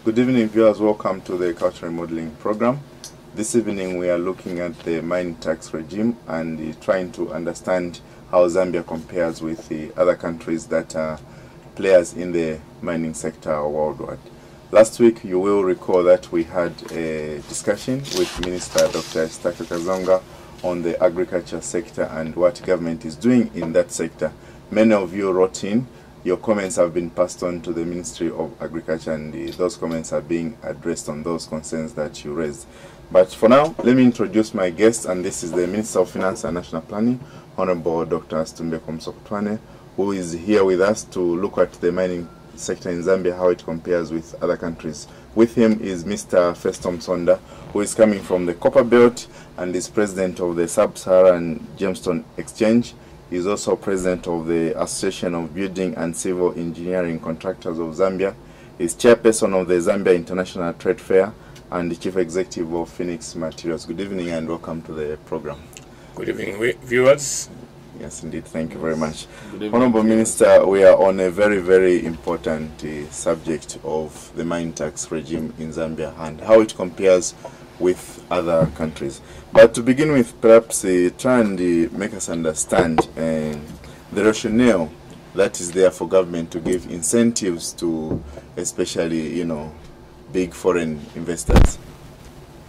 Good evening, viewers. Welcome to the Cultural Remodeling program. This evening we are looking at the mining tax regime and trying to understand how Zambia compares with the other countries that are players in the mining sector worldwide. Last week, you will recall that we had a discussion with Minister Dr. Kazonga on the agriculture sector and what government is doing in that sector. Many of you wrote in. Your comments have been passed on to the Ministry of Agriculture, and those comments are being addressed on those concerns that you raised. But for now, let me introduce my guest, and this is the Minister of Finance and National Planning, Honorable Dr. Situmbeko Musokotwane, who is here with us to look at the mining sector in Zambia, how it compares with other countries. With him is Mr. Festo Musonda, who is coming from the Copper Belt and is president of the Sub-Saharan Gemstone Exchange. He is also president of the Association of Building and Civil Engineering Contractors of Zambia. He is chairperson of the Zambia International Trade Fair and the chief executive of Phoenix Materials. Good evening and welcome to the program. Good evening, viewers. Yes, indeed. Thank you very much. Honorable Minister, we are on a very, very important subject of the mine tax regime in Zambia and how it compares with other countries. But to begin with, perhaps try and make us understand the rationale that is there for government to give incentives to especially, big foreign investors.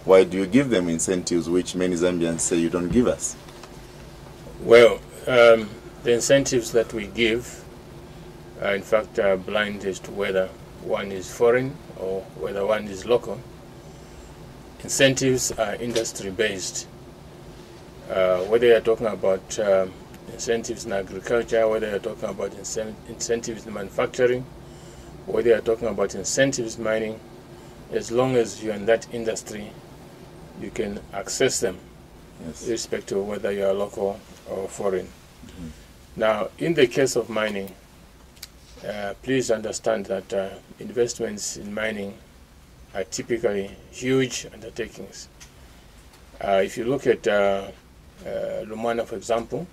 Why do you give them incentives which many Zambians say you don't give us? Well, the incentives that we give are in fact blind as to whether one is foreign or whether one is local. Incentives are industry-based. Whether you're talking about incentives in agriculture, whether you're talking about incentives in manufacturing, whether you're talking about incentives in mining, as long as you're in that industry, you can access them, yes, irrespective of whether you're local or foreign. Mm-hmm. Now, in the case of mining, please understand that investments in mining are typically huge undertakings. If you look at Lumwana, for example,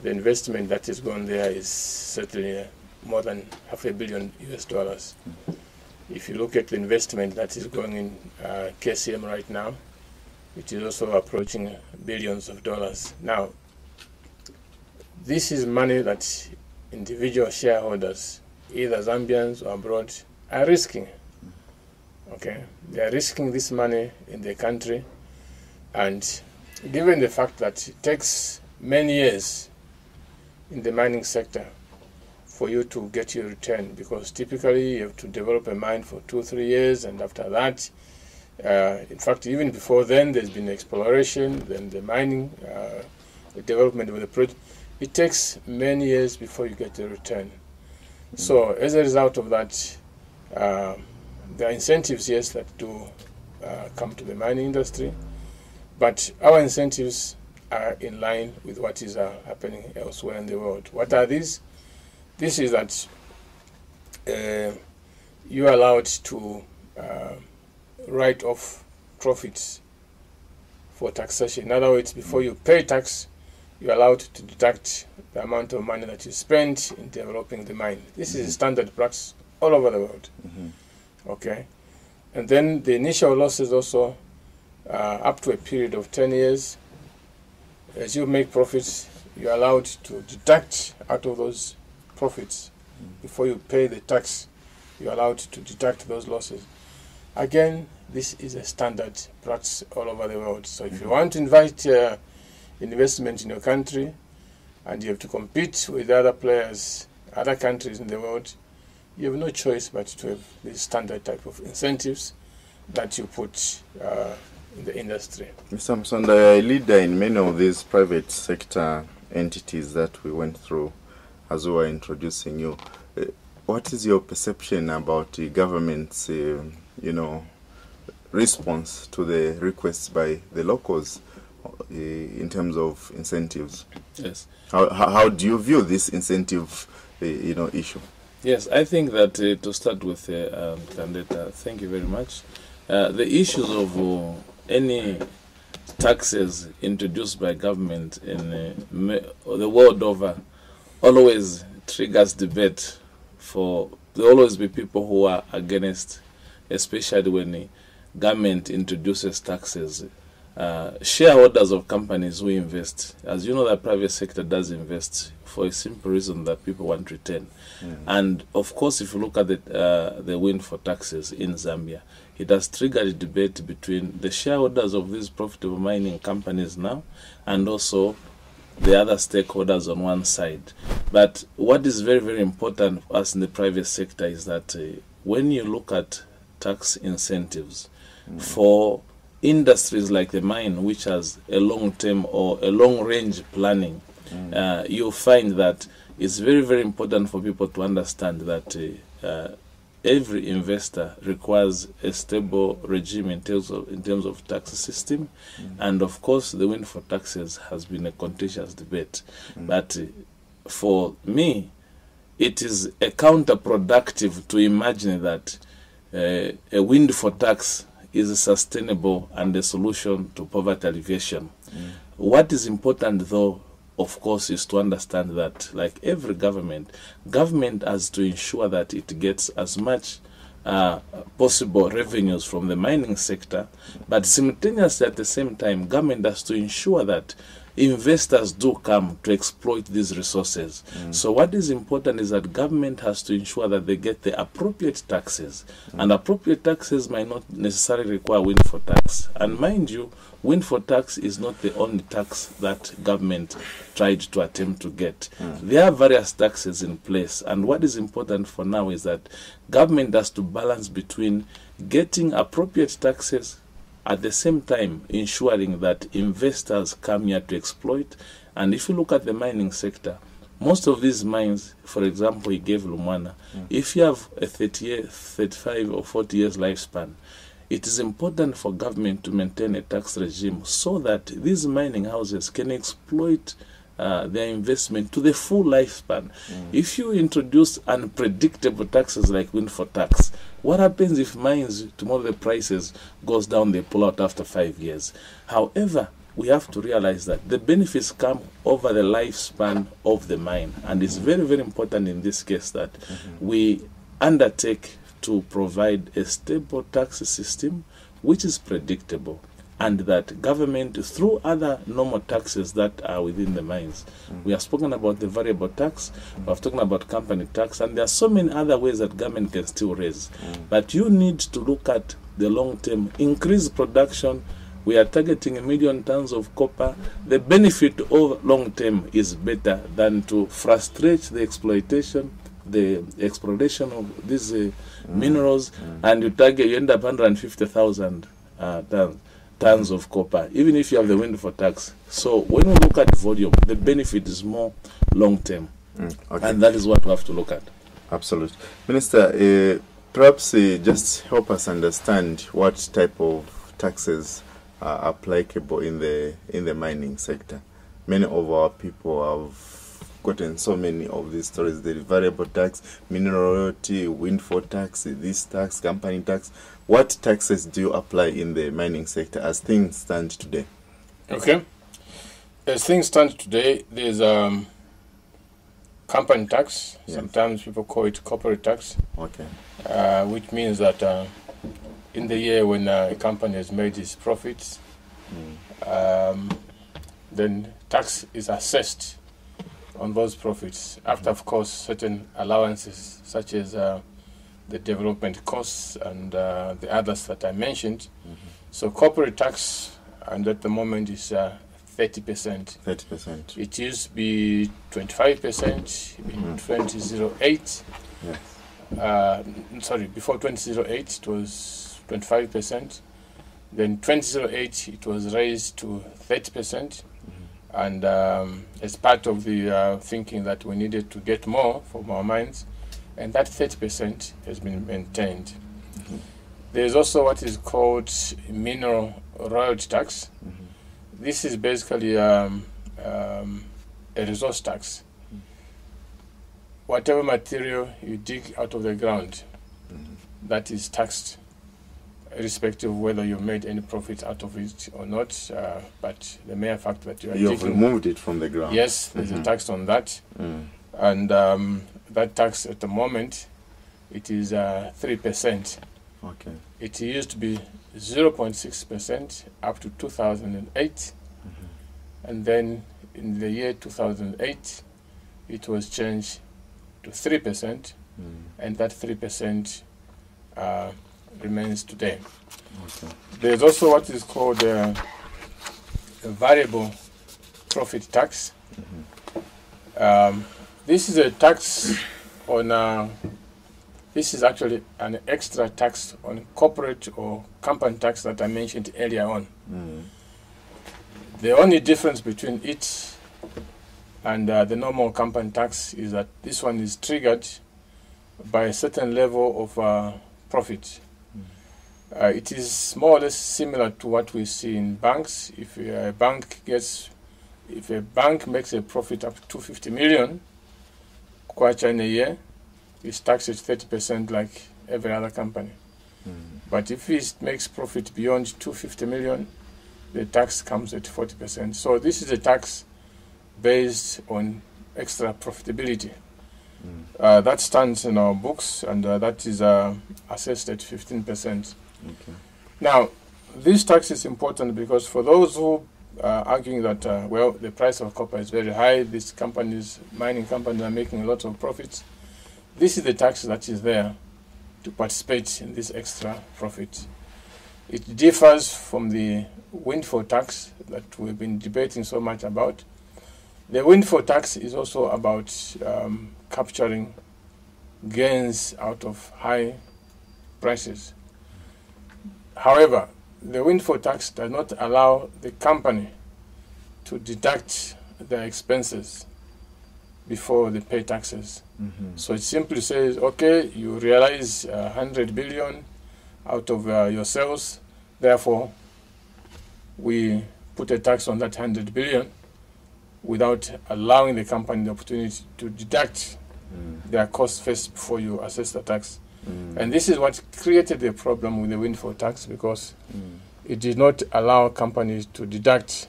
the investment that is going there is certainly more than $500 million US. Mm-hmm. If you look at the investment that is going in KCM right now, which is also approaching billions of dollars. Now, this is money that individual shareholders, either Zambians or abroad, are risking. Okay, they are risking this money in the country, and given the fact that it takes many years in the mining sector for you to get your return, because typically you have to develop a mine for 2-3 years, and after that, in fact, even before then, there's been exploration, then the mining, the development of the project. It takes many years before you get the return. Mm-hmm. So as a result of that, there are incentives, yes, that do come to the mining industry, but our incentives are in line with what is happening elsewhere in the world. What are these? This is that you are allowed to write off profits for taxation. In other words, before you pay tax, you're allowed to deduct the amount of money that you spent in developing the mine. This is a standard practice all over the world. Mm-hmm. Okay, and then the initial losses also up to a period of 10 years. As you make profits, you're allowed to deduct out of those profits. Before you pay the tax, you're allowed to deduct those losses. Again, this is a standard practice all over the world. So if you want to invite investment in your country and you have to compete with other players, other countries in the world, you have no choice but to have this standard type of incentives that you put in the industry. Mr. Musonda, a leader in many of these private sector entities that we went through as we were introducing you. What is your perception about the government's, response to the requests by the locals in terms of incentives? Yes. How do you view this incentive, issue? Yes, I think that to start with, Candidate, thank you very much. The issues of any taxes introduced by government in the world over always triggers debate. For there always be people who are against especially when the government introduces taxes. Shareholders of companies who invest, as you know, the private sector does invest for a simple reason that people want return. And of course, if you look at the windfall taxes in Zambia, it has triggered a debate between the shareholders of these profitable mining companies now and also the other stakeholders on one side. But what is very, very important for us in the private sector is that when you look at tax incentives for industries like the mine, which has a long-term or a long-range planning, you'll find that it's very, very important for people to understand that every investor requires a stable regime in terms of tax system, and of course the windfall taxes has been a contentious debate. But for me, it is a counterproductive to imagine that a windfall tax is sustainable and a solution to poverty alleviation. What is important, though, of course, is to understand that, like every government has to ensure that it gets as much possible revenues from the mining sector, but simultaneously at the same time, government has to ensure that investors do come to exploit these resources. So what is important is that government has to ensure that they get the appropriate taxes, and appropriate taxes might not necessarily require windfall tax. And mind you, windfall tax is not the only tax that government tried to attempt to get. There are various taxes in place, and what is important for now is that government has to balance between getting appropriate taxes, at the same time ensuring that investors come here to exploit. And if you look at the mining sector, most of these mines, for example, he gave Lumwana, if you have a 35 or 40 years lifespan, it is important for government to maintain a tax regime so that these mining houses can exploit their investment to the full lifespan. If you introduce unpredictable taxes like windfall tax, what happens if mines, tomorrow the prices goes down, they pull out after 5 years? However, we have to realize that the benefits come over the lifespan of the mine, and it's very, very important in this case that we undertake to provide a stable tax system which is predictable, and that government, through other normal taxes that are within the mines, we have spoken about the variable tax, we have spoken about company tax, and there are so many other ways that government can still raise. But you need to look at the long term, increase production. We are targeting 1 million tons of copper. The benefit of long term is better than to frustrate the exploitation, the exploration of these minerals, and you end up 150,000 tons of copper, even if you have the windfall tax. So when we look at volume, the benefit is more long term, and that is what we have to look at. Absolutely. Minister, perhaps just help us understand what type of taxes are applicable in the mining sector. Many of our people have gotten so many of these stories: the variable tax, mineral royalty, windfall tax, this tax, company tax. What taxes do you apply in the mining sector as things stand today? Okay. As things stand today, there's company tax. Yes. Sometimes people call it corporate tax. Okay. Which means that in the year when a company has made its profits, then tax is assessed on those profits after, of course, certain allowances such as the development costs and the others that I mentioned. So corporate tax, and at the moment is 30%. 30%. It used to be 25% in 2008. Yes. Sorry, before 2008 it was 25%. Then 2008 it was raised to 30%. And as part of the thinking that we needed to get more from our mines, and that 30% has been maintained. There's also what is called mineral royalty tax. This is basically a resource tax. Whatever material you dig out of the ground, that is taxed, irrespective of whether you made any profit out of it or not. But the mere fact that you've removed it from the ground. Yes, there's a tax on that. And that tax at the moment, it is 3%. Okay. It used to be 0.6% up to 2008. And then in the year 2008, it was changed to 3%, and that 3% remains today. Okay. There's also what is called a variable profit tax. This is a tax on, this is actually an extra tax on corporate or company tax that I mentioned earlier on. The only difference between it and the normal company tax is that this one is triggered by a certain level of profit. It is more or less similar to what we see in banks. If a bank makes a profit up to 250 million kwacha in a year, it's taxed at 30% like every other company. But if it makes profit beyond 250 million, the tax comes at 40%. So this is a tax based on extra profitability. That stands in our books, and that is assessed at 15%. Okay. Now, this tax is important because for those who are arguing that, well, the price of copper is very high, these companies, mining companies are making a lot of profits, this is the tax that is there to participate in this extra profit. It differs from the windfall tax that we've been debating so much about. The windfall tax is also about capturing gains out of high prices. However, the windfall tax does not allow the company to deduct their expenses before they pay taxes. So it simply says, okay, you realize 100 billion out of your sales, therefore we put a tax on that 100 billion without allowing the company the opportunity to deduct their costs first before you assess the tax. And this is what created the problem with the windfall tax, because it did not allow companies to deduct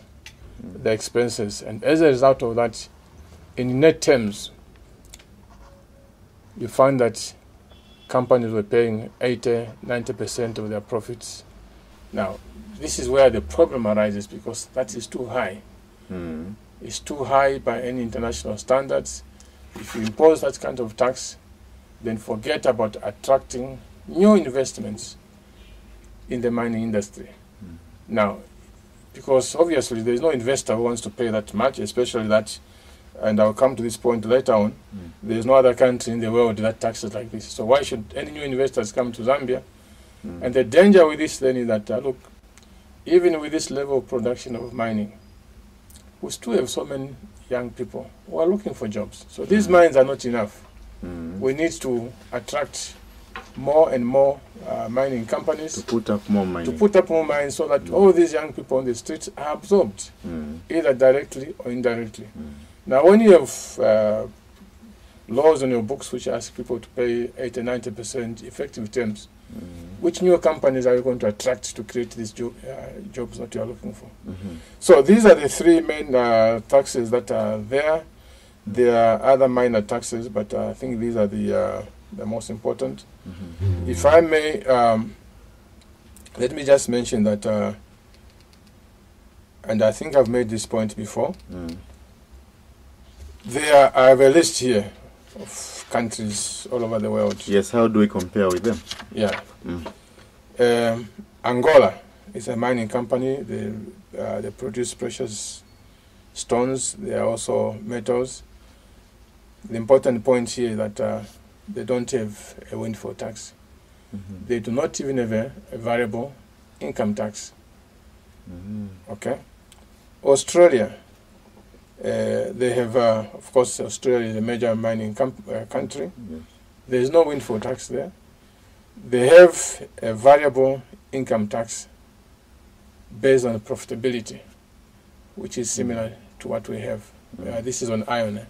the expenses. And as a result of that, in net terms, you find that companies were paying 80-90% of their profits. Now, this is where the problem arises, because that is too high. It's too high by any international standards. If you impose that kind of tax, then forget about attracting new investments in the mining industry. Now, because obviously there is no investor who wants to pay that much, especially that, and I'll come to this point later on, there is no other country in the world that taxes like this. So why should any new investors come to Zambia? And the danger with this then is that, look, even with this level of production of mining, we still have so many young people who are looking for jobs. So these mines are not enough. We need to attract more and more mining companies To put up more mines so that all these young people on the streets are absorbed, either directly or indirectly. Now, when you have laws on your books which ask people to pay 80-90% effective terms, which new companies are you going to attract to create these jobs that you are looking for? So these are the three main taxes that are there. There are other minor taxes, but I think these are the most important. If I may, let me just mention that, and I think I've made this point before, I have a list here of countries all over the world. Yes, how do we compare with them? Yeah. Angola is a mining company. They produce precious stones. They are also metals. The important point here is that they don't have a windfall tax. They do not even have a variable income tax. Okay. Australia, they have, of course, Australia is a major mining country. There is no windfall tax there. They have a variable income tax based on profitability, which is similar to what we have. This is on iron.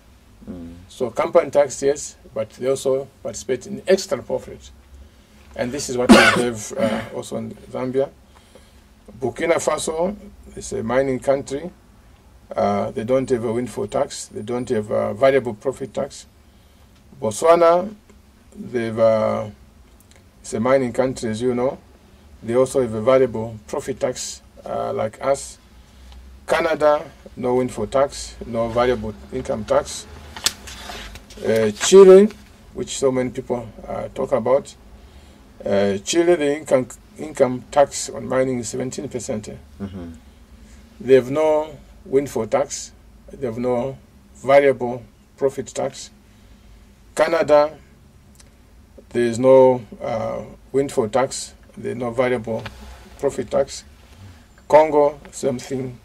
So company tax, yes, but they also participate in extra profit. And this is what we have also in Zambia. Burkina Faso is a mining country. They don't have a windfall tax. They don't have a variable profit tax. Botswana, they've It's a mining country, as you know. They also have a variable profit tax like us. Canada, no windfall tax, no variable income tax. Chile, which so many people talk about. Chile, the income tax on mining is 17%. Mm-hmm. They have no windfall tax. They have no variable profit tax. Canada, there is no windfall tax. There is no variable profit tax. Congo, same thing.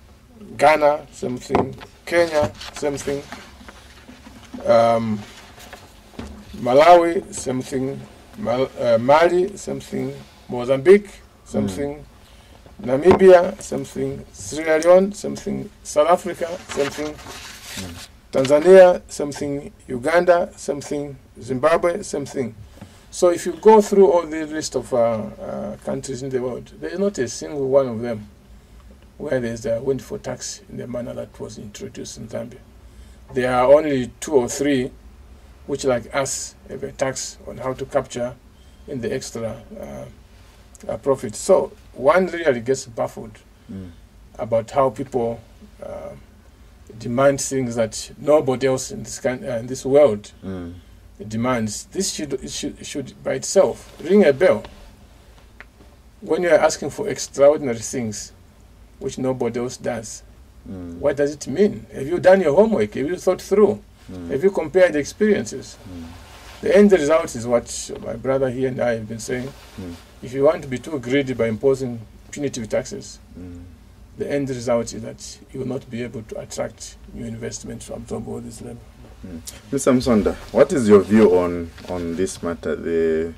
Ghana, same thing. Kenya, same thing. Malawi, same thing. Mali, same thing. Mozambique, same thing. Namibia, same thing. Sierra Leone, same thing. South Africa, same thing. Tanzania, same thing. Uganda, same thing. Zimbabwe, same thing. So if you go through all the list of countries in the world, there is not a single one of them where there is a windfall tax in the manner that was introduced in Zambia. There are only 2 or 3 which, like us, have a tax on how to capture in the extra profit. So one really gets baffled about how people demand things that nobody else in this world demands. This should by itself ring a bell when you are asking for extraordinary things which nobody else does. What does it mean? Have you done your homework? Have you thought through? Have you compared experiences? The end result is what my brother here and I have been saying. If you want to be too greedy by imposing punitive taxes, the end result is that you will not be able to attract new investment to absorb all this labor. Mr. Musonda, what is your view on this matter?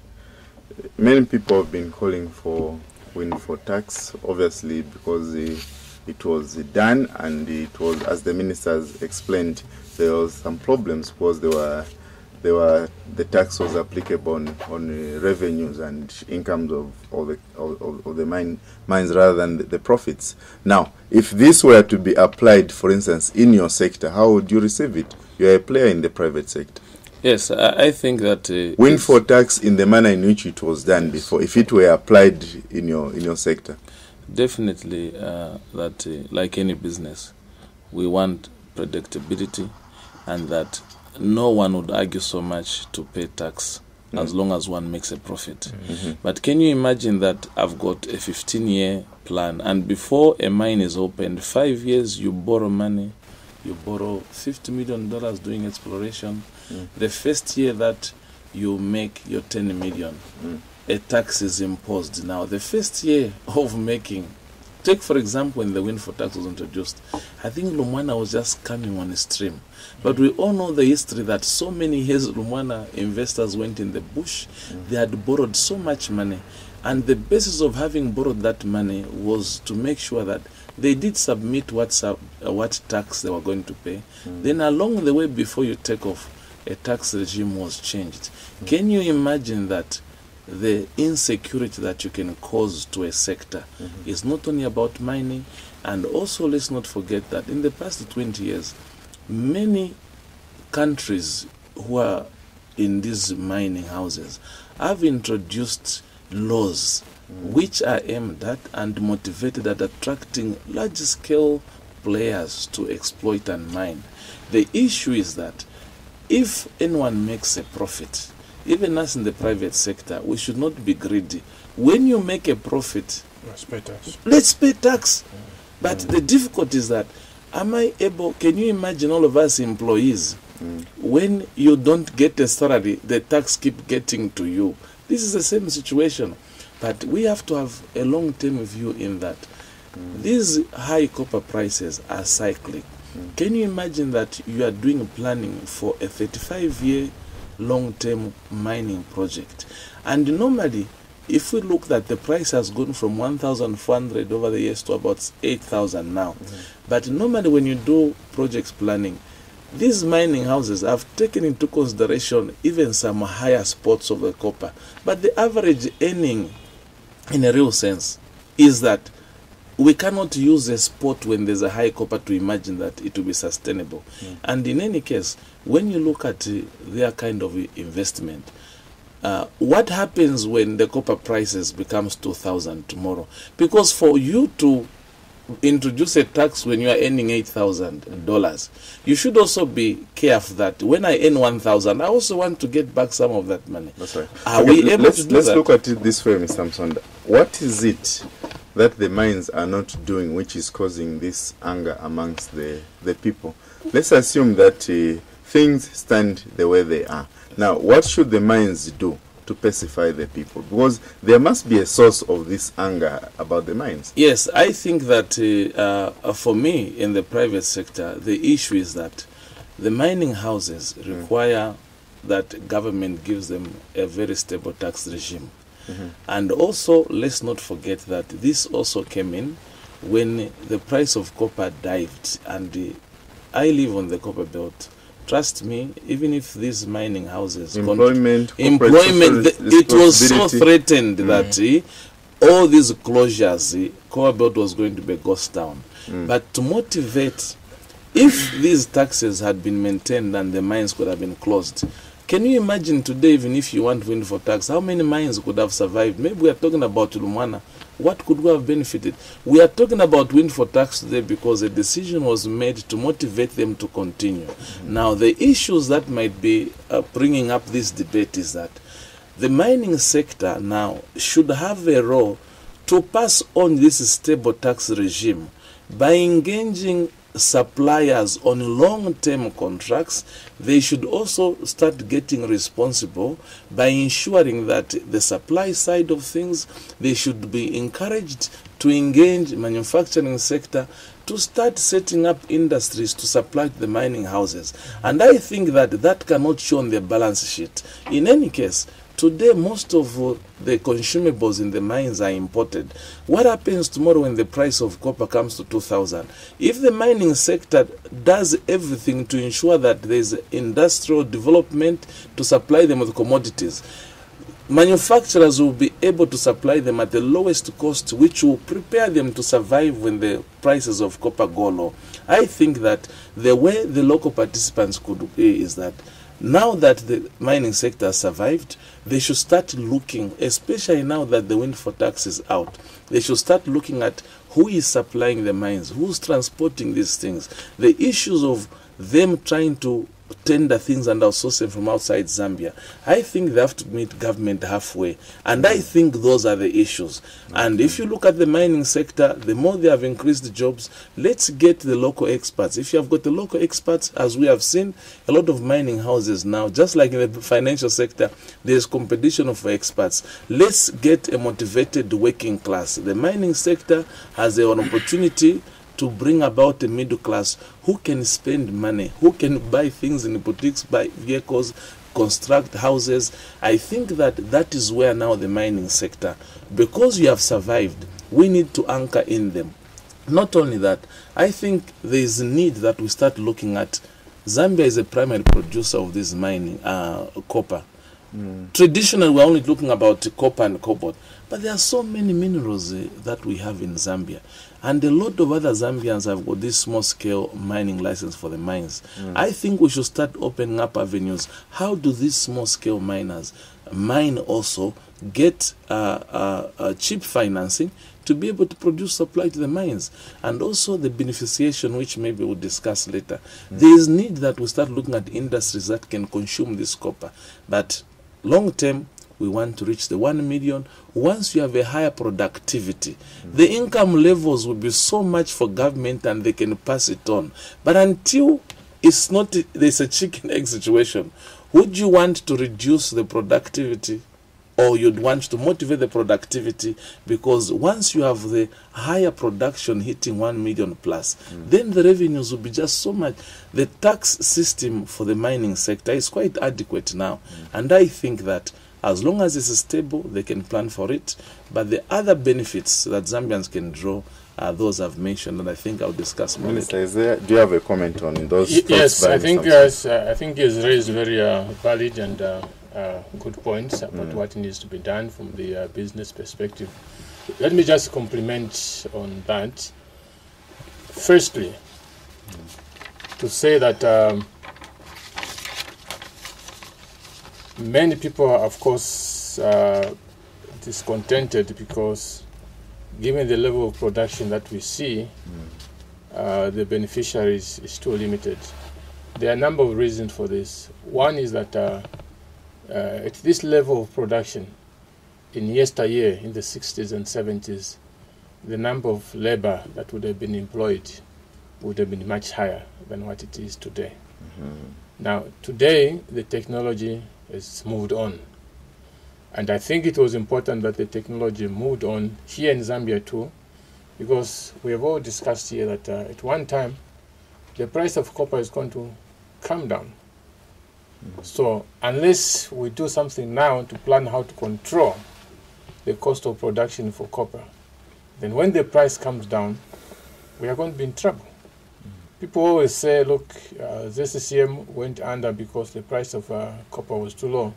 Many people have been calling for windfall tax, obviously, because it was done, and it was, as the ministers explained, there was some problems because the tax was applicable on revenues and incomes of the mines rather than the profits. Now, if this were to be applied, for instance, in your sector, how would you receive it? You are a player in the private sector. Yes, I think that windfall tax in the manner in which it was done before, if it were applied in your sector. Definitely, that like any business, we want predictability, and that no one would argue so much to pay tax as long as one makes a profit. But can you imagine that I've got a 15-year plan, and before a mine is opened, 5 years you borrow money, you borrow $50 million doing exploration. The first year that you make your 10 million, a tax is imposed. Now, the first year of making, take for example when the windfall tax was introduced, I think Lumwana was just coming on a stream. But we all know the history that so many years Lumwana investors went in the bush, they had borrowed so much money, and the basis of having borrowed that money was to make sure that they did submit what tax they were going to pay. Then along the way, before you take off, a tax regime was changed. Can you imagine that the insecurity that you can cause to a sector is not only about mining? And also, let's not forget that in the past 20 years, many countries who are in these mining houses have introduced laws which are aimed at and motivated at attracting large-scale players to exploit and mine. The issue is that if anyone makes a profit, even us in the private sector, we should not be greedy. When you make a profit, let's pay tax. But the difficulty is that, can you imagine all of us employees, when you don't get a salary, the tax keep getting to you. This is the same situation. But we have to have a long-term view in that. These high copper prices are cyclic. Can you imagine that you are doing planning for a 35-year long-term mining project? And normally, if we look that the price has gone from 1,400 over the years to about 8,000 now. But normally when you do projects planning, these mining houses have taken into consideration even some higher spots of the copper. But the average earning, in a real sense, is that we cannot use a spot when there's a high copper to imagine that it will be sustainable. And in any case, when you look at their kind of investment, what happens when the copper prices becomes 2,000 tomorrow? Because for you to introduce a tax when you are earning $8,000, you should also be careful that when I earn 1,000, I also want to get back some of that money. That's right. Are we able to do let's that? look at it this way, Mr. Musonda. What is it that the mines are not doing which is causing this anger amongst the people? Let's assume that things stand the way they are. Now, what should the mines do to pacify the people? Because there must be a source of this anger about the mines. Yes, I think that for me, in the private sector, the issue is that the mining houses require that government gives them a very stable tax regime. And also, let's not forget that this also came in when the price of copper dived. And I live on the copper belt. Trust me, even if these mining houses employment, it was so threatened that all these closures, copper belt was going to be a ghost town. But to motivate, if these taxes had been maintained and the mines could have been closed, can you imagine today, even if you want wind for tax, how many mines could have survived? Maybe we are talking about Lumwana. What could we have benefited? We are talking about wind for tax today because a decision was made to motivate them to continue. Now, the issues that might be bringing up this debate is that the mining sector now should have a role to pass on this stable tax regime by engaging suppliers on long-term contracts. They should also start getting responsible by ensuring that the supply side of things, they should be encouraged to engage manufacturing sector to start setting up industries to supply the mining houses. And I think that that cannot show on the balance sheet. In any case, today, most of the consumables in the mines are imported. What happens tomorrow when the price of copper comes to 2,000? If the mining sector does everything to ensure that there is industrial development to supply them with commodities, manufacturers will be able to supply them at the lowest cost, which will prepare them to survive when the prices of copper go low. I think that the way the local participants could be is that now that the mining sector has survived, they should start looking, especially now that the wind for tax is out, they should start looking at who is supplying the mines, who's transporting these things. The issues of them trying to tender things and outsource them from outside Zambia, I think they have to meet government halfway. And I think those are the issues. And if you look at the mining sector, the more they have increased the jobs, let's get the local experts. If you have got the local experts, as we have seen, a lot of mining houses now, just like in the financial sector, there's competition of experts. Let's get a motivated working class. The mining sector has an opportunity to bring about a middle class who can spend money, who can buy things in boutiques, buy vehicles, construct houses. I think that that is where now the mining sector, because you have survived, we need to anchor in them. Not only that, I think there is a need that we start looking at. Zambia is a primary producer of this mining, copper. Traditionally, we're only looking about copper and cobalt, but there are so many minerals that we have in Zambia. And a lot of other Zambians have got this small-scale mining license for the mines. I think we should start opening up avenues. How do these small-scale miners mine also get cheap financing to be able to produce supply to the mines? And also the beneficiation, which maybe we'll discuss later. There is need that we start looking at industries that can consume this copper. But long-term, we want to reach the 1 million. Once you have a higher productivity, the income levels will be so much for government and they can pass it on. But until it's not, there's a chicken egg situation, would you want to reduce the productivity, or you'd want to motivate the productivity? Because once you have the higher production hitting 1 million plus, then the revenues will be just so much. The tax system for the mining sector is quite adequate now. And I think that as long as it's stable, they can plan for it. But the other benefits that Zambians can draw are those I've mentioned, and I think I'll discuss more. Minister, do you have a comment on those? Yes, I think he's raised very valid and good points about what needs to be done from the business perspective. Let me just compliment on that. Firstly, to say that Many people are, of course, discontented because given the level of production that we see, the beneficiaries is too limited. There are a number of reasons for this. One is that at this level of production, in yesteryear, in the 60s and 70s, the number of labor that would have been employed would have been much higher than what it is today. Now, today, the technology has moved on. And I think it was important that the technology moved on here in Zambia too, because we have all discussed here that at one time, the price of copper is going to come down. So unless we do something now to plan how to control the cost of production for copper, then when the price comes down, we are going to be in trouble. People always say, look, ZCCM went under because the price of copper was too low.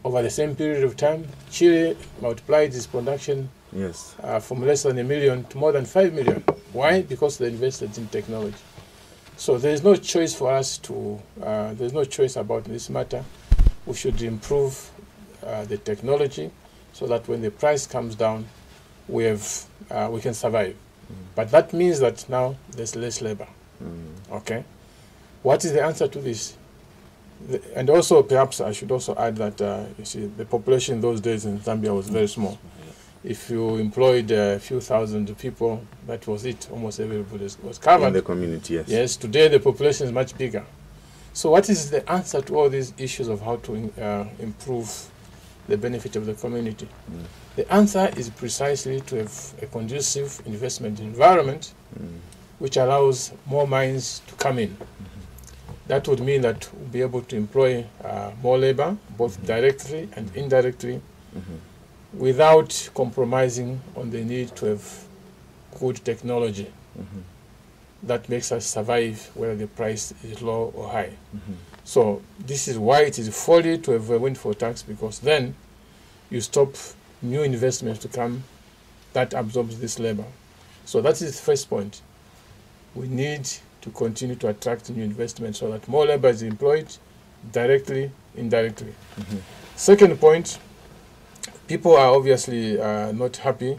Over the same period of time, Chile multiplied its production from less than 1 million to more than 5 million. Why? Because they invested in technology. So there is no choice for us to, there's no choice about this matter. We should improve the technology so that when the price comes down, we can survive. But that means that now there's less labor. Okay? What is the answer to this? And also, perhaps I should also add that, you see, the population in those days in Zambia was very small. If you employed a few thousand people, that was it. Almost everybody was covered. In the community, yes. Yes, today the population is much bigger. So what is the answer to all these issues of how to improve the benefit of the community? The answer is precisely to have a conducive investment environment which allows more mines to come in. That would mean that we'll be able to employ more labor, both directly and indirectly, without compromising on the need to have good technology that makes us survive whether the price is low or high. So this is why it is folly to have a windfall tax, because then you stop new investments to come that absorbs this labor. So that is the first point. We need to continue to attract new investment so that more labor is employed directly, indirectly. Second point, people are obviously not happy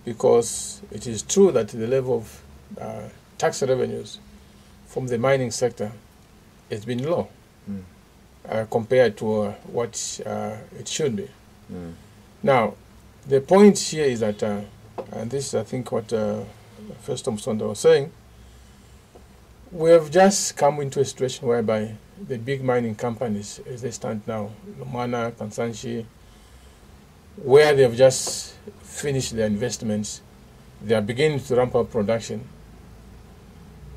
because it is true that the level of tax revenues from the mining sector has been low compared to what it should be. Now, the point here is that, and this is I think what Festo Musonda was saying, we have just come into a situation whereby the big mining companies, as they stand now, Lumwana, Kansanshi, where they have just finished their investments, they are beginning to ramp up production.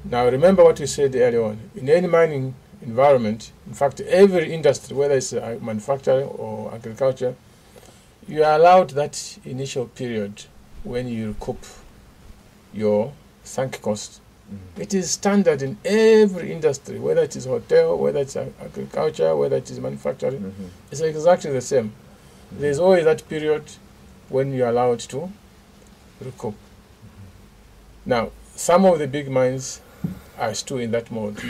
Now remember what we said earlier on, in any mining environment, in fact every industry, whether it's manufacturing or agriculture, you are allowed that initial period when you recoup your sunk cost. It is standard in every industry, whether it is hotel, whether it's agriculture, whether it is manufacturing. It's exactly the same. There's always that period when you're allowed to recoup. Now, some of the big mines are still in that mode.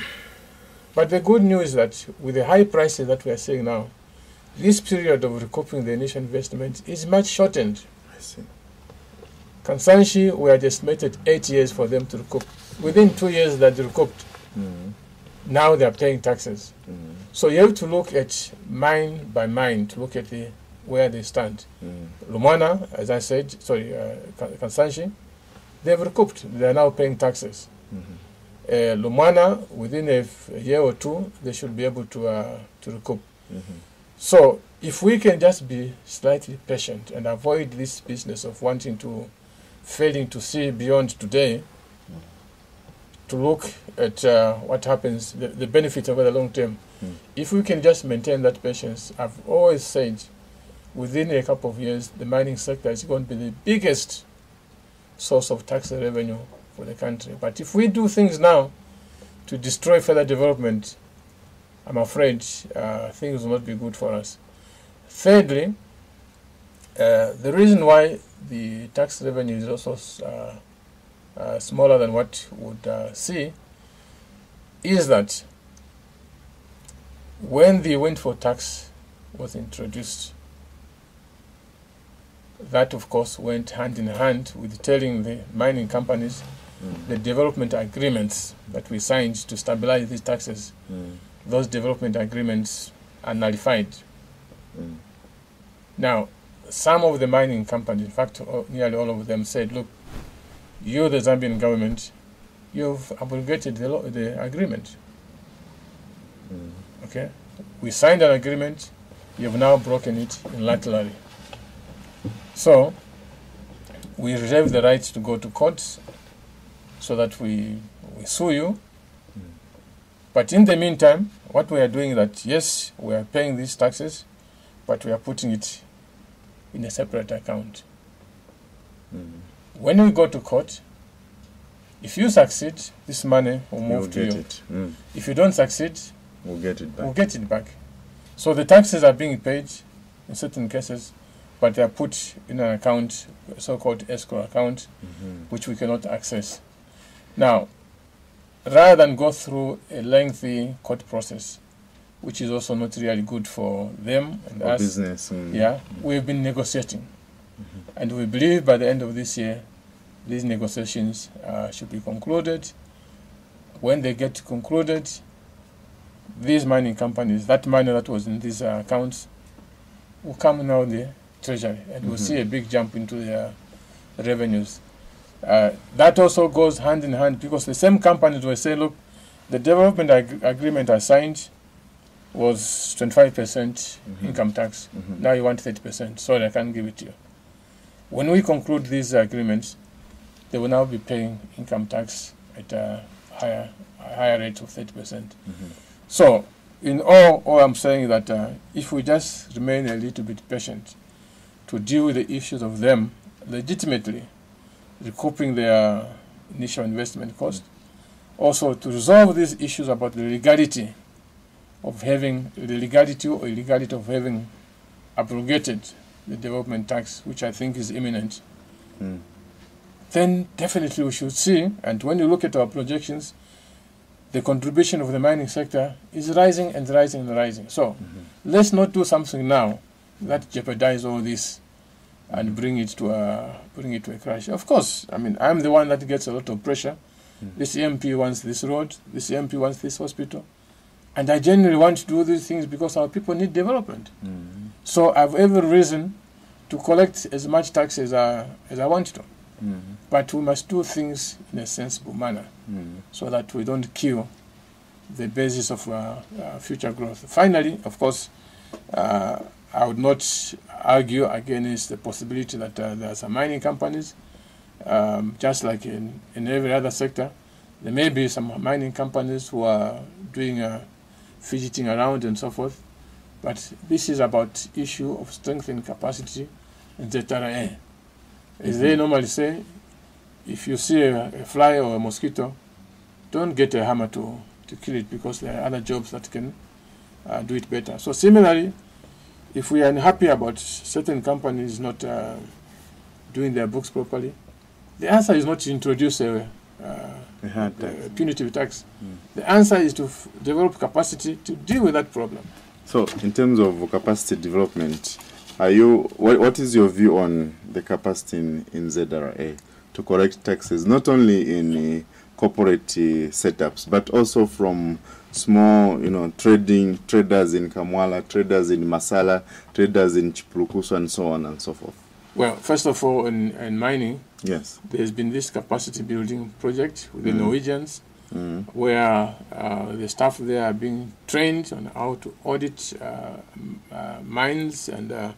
But the good news is that with the high prices that we are seeing now, this period of recouping the initial investment is much shortened. I see. Kansanshi, we had estimated 8 years for them to recoup. Within 2 years that they recouped, now they are paying taxes. So you have to look at mine by mine to look at where they stand. Lumwana, as I said, Kansanshi, they have recouped. They are now paying taxes. Lumwana, within a year or two, they should be able to recoup. So if we can just be slightly patient and avoid this business of failing to see beyond today, to look at what happens, the benefit over the long term. If we can just maintain that patience, I've always said, within a couple of years, the mining sector is going to be the biggest source of tax revenue for the country. But if we do things now to destroy further development, I'm afraid things will not be good for us. Thirdly, the reason why the tax revenue is also smaller than what we would see is that when the wind for tax was introduced, that of course went hand in hand with telling the mining companies the development agreements that we signed to stabilize these taxes, those development agreements are nullified. Now, some of the mining companies, in fact, nearly all of them said, look, you, the Zambian government, you've abrogated the agreement. Okay? We signed an agreement, you've now broken it unilaterally. So, we reserve the right to go to court so that we sue you. But in the meantime, what we are doing is that, yes, we are paying these taxes, but we are putting it in a separate account. When we go to court, if you succeed, this money will move to you. If you don't succeed, we'll get it back. We'll get it back. So the taxes are being paid in certain cases, but they are put in an account, a so-called escrow account, which we cannot access. Now, rather than go through a lengthy court process, which is also not really good for them and us, business. Yeah, we've been negotiating. And we believe by the end of this year, these negotiations should be concluded. When they get concluded, these mining companies, that money that was in these accounts, will come now the treasury, and we'll see a big jump into their revenues. That also goes hand in hand, because the same companies will say, look, the development agreement I signed was 25% income tax. Now you want 30%. Sorry, I can't give it to you. When we conclude these agreements, they will now be paying income tax at a higher rate of 30%. So, in all I'm saying is that if we just remain a little bit patient to deal with the issues of them legitimately recouping their initial investment cost, also to resolve these issues about the legality of having abrogated the development tax, which I think is imminent, then definitely we should see, and when you look at our projections, the contribution of the mining sector is rising and rising and rising. So let's not do something now that jeopardize all this and bring it to a crash. Of course, I mean, I'm the one that gets a lot of pressure. This MP wants this road, this MP wants this hospital, and I genuinely want to do these things because our people need development. So I have every reason to collect as much tax as I want to. But we must do things in a sensible manner so that we don't kill the basis of future growth. Finally, of course, I would not argue against the possibility that there are some mining companies, just like in every other sector, there may be some mining companies who are doing fidgeting around and so forth. But this is about issue of strengthening capacity in ZRA. As they normally say, if you see a fly or a mosquito, don't get a hammer to kill it, because there are other jobs that can do it better. So similarly, if we are unhappy about certain companies not doing their books properly, the answer is not to introduce a punitive tax. The answer is to develop capacity to deal with that problem. So, in terms of capacity development, what is your view on the capacity in ZRA to correct taxes, not only in corporate setups, but also from small, traders in Kamwala, traders in Masala, traders in Chipulukusu, and so on and so forth? Well, first of all, in mining, yes, there's been this capacity building project with the Norwegians, where the staff there are being trained on how to audit mines, and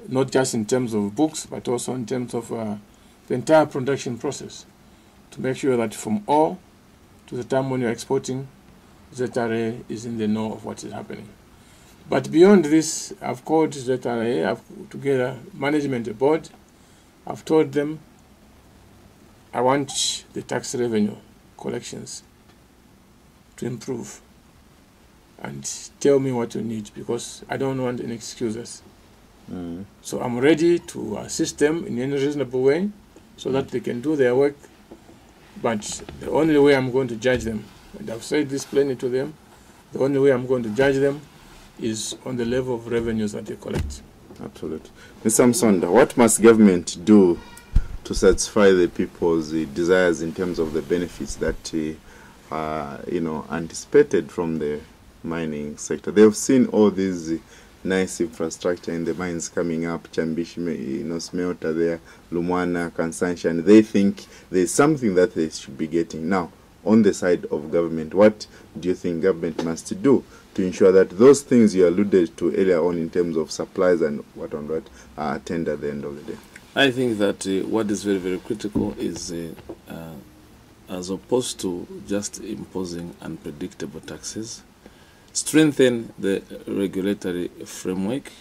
not just in terms of books, but also in terms of the entire production process, to make sure that from ore to the time when you're exporting, ZRA is in the know of what is happening. But beyond this, I've called ZRA, I've together management board. I've told them I want the tax revenue collections to improve, and tell me what you need, because I don't want any excuses. So I'm ready to assist them in any reasonable way so that they can do their work. But the only way I'm going to judge them, and I've said this plainly to them, The only way I'm going to judge them is on the level of revenues that they collect. Absolutely. Mr. Musonda, what must government do to satisfy the people's desires in terms of the benefits that are, anticipated from the mining sector? They've seen all these nice infrastructure in the mines coming up, Chambishi, smelter there, Lumwana, Kansansha, and they think there's something that they should be getting. Now, on the side of government, what do you think government must do to ensure that those things you alluded to earlier on in terms of supplies and what are attained at the end of the day? I think that what is very, very critical is, as opposed to just imposing unpredictable taxes, strengthen the regulatory framework,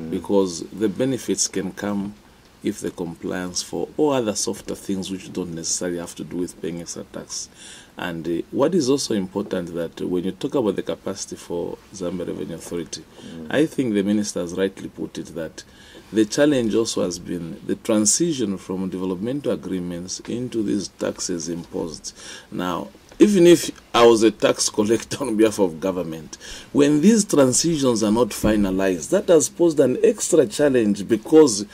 because the benefits can come if the compliance for all other softer things which don't necessarily have to do with paying extra tax. And what is also important that when you talk about the capacity for Zambia Revenue Authority, I think the minister has rightly put it that the challenge also has been the transition from developmental agreements into these taxes imposed. Now, even if I was a tax collector on behalf of government, when these transitions are not finalized, that has posed an extra challenge, because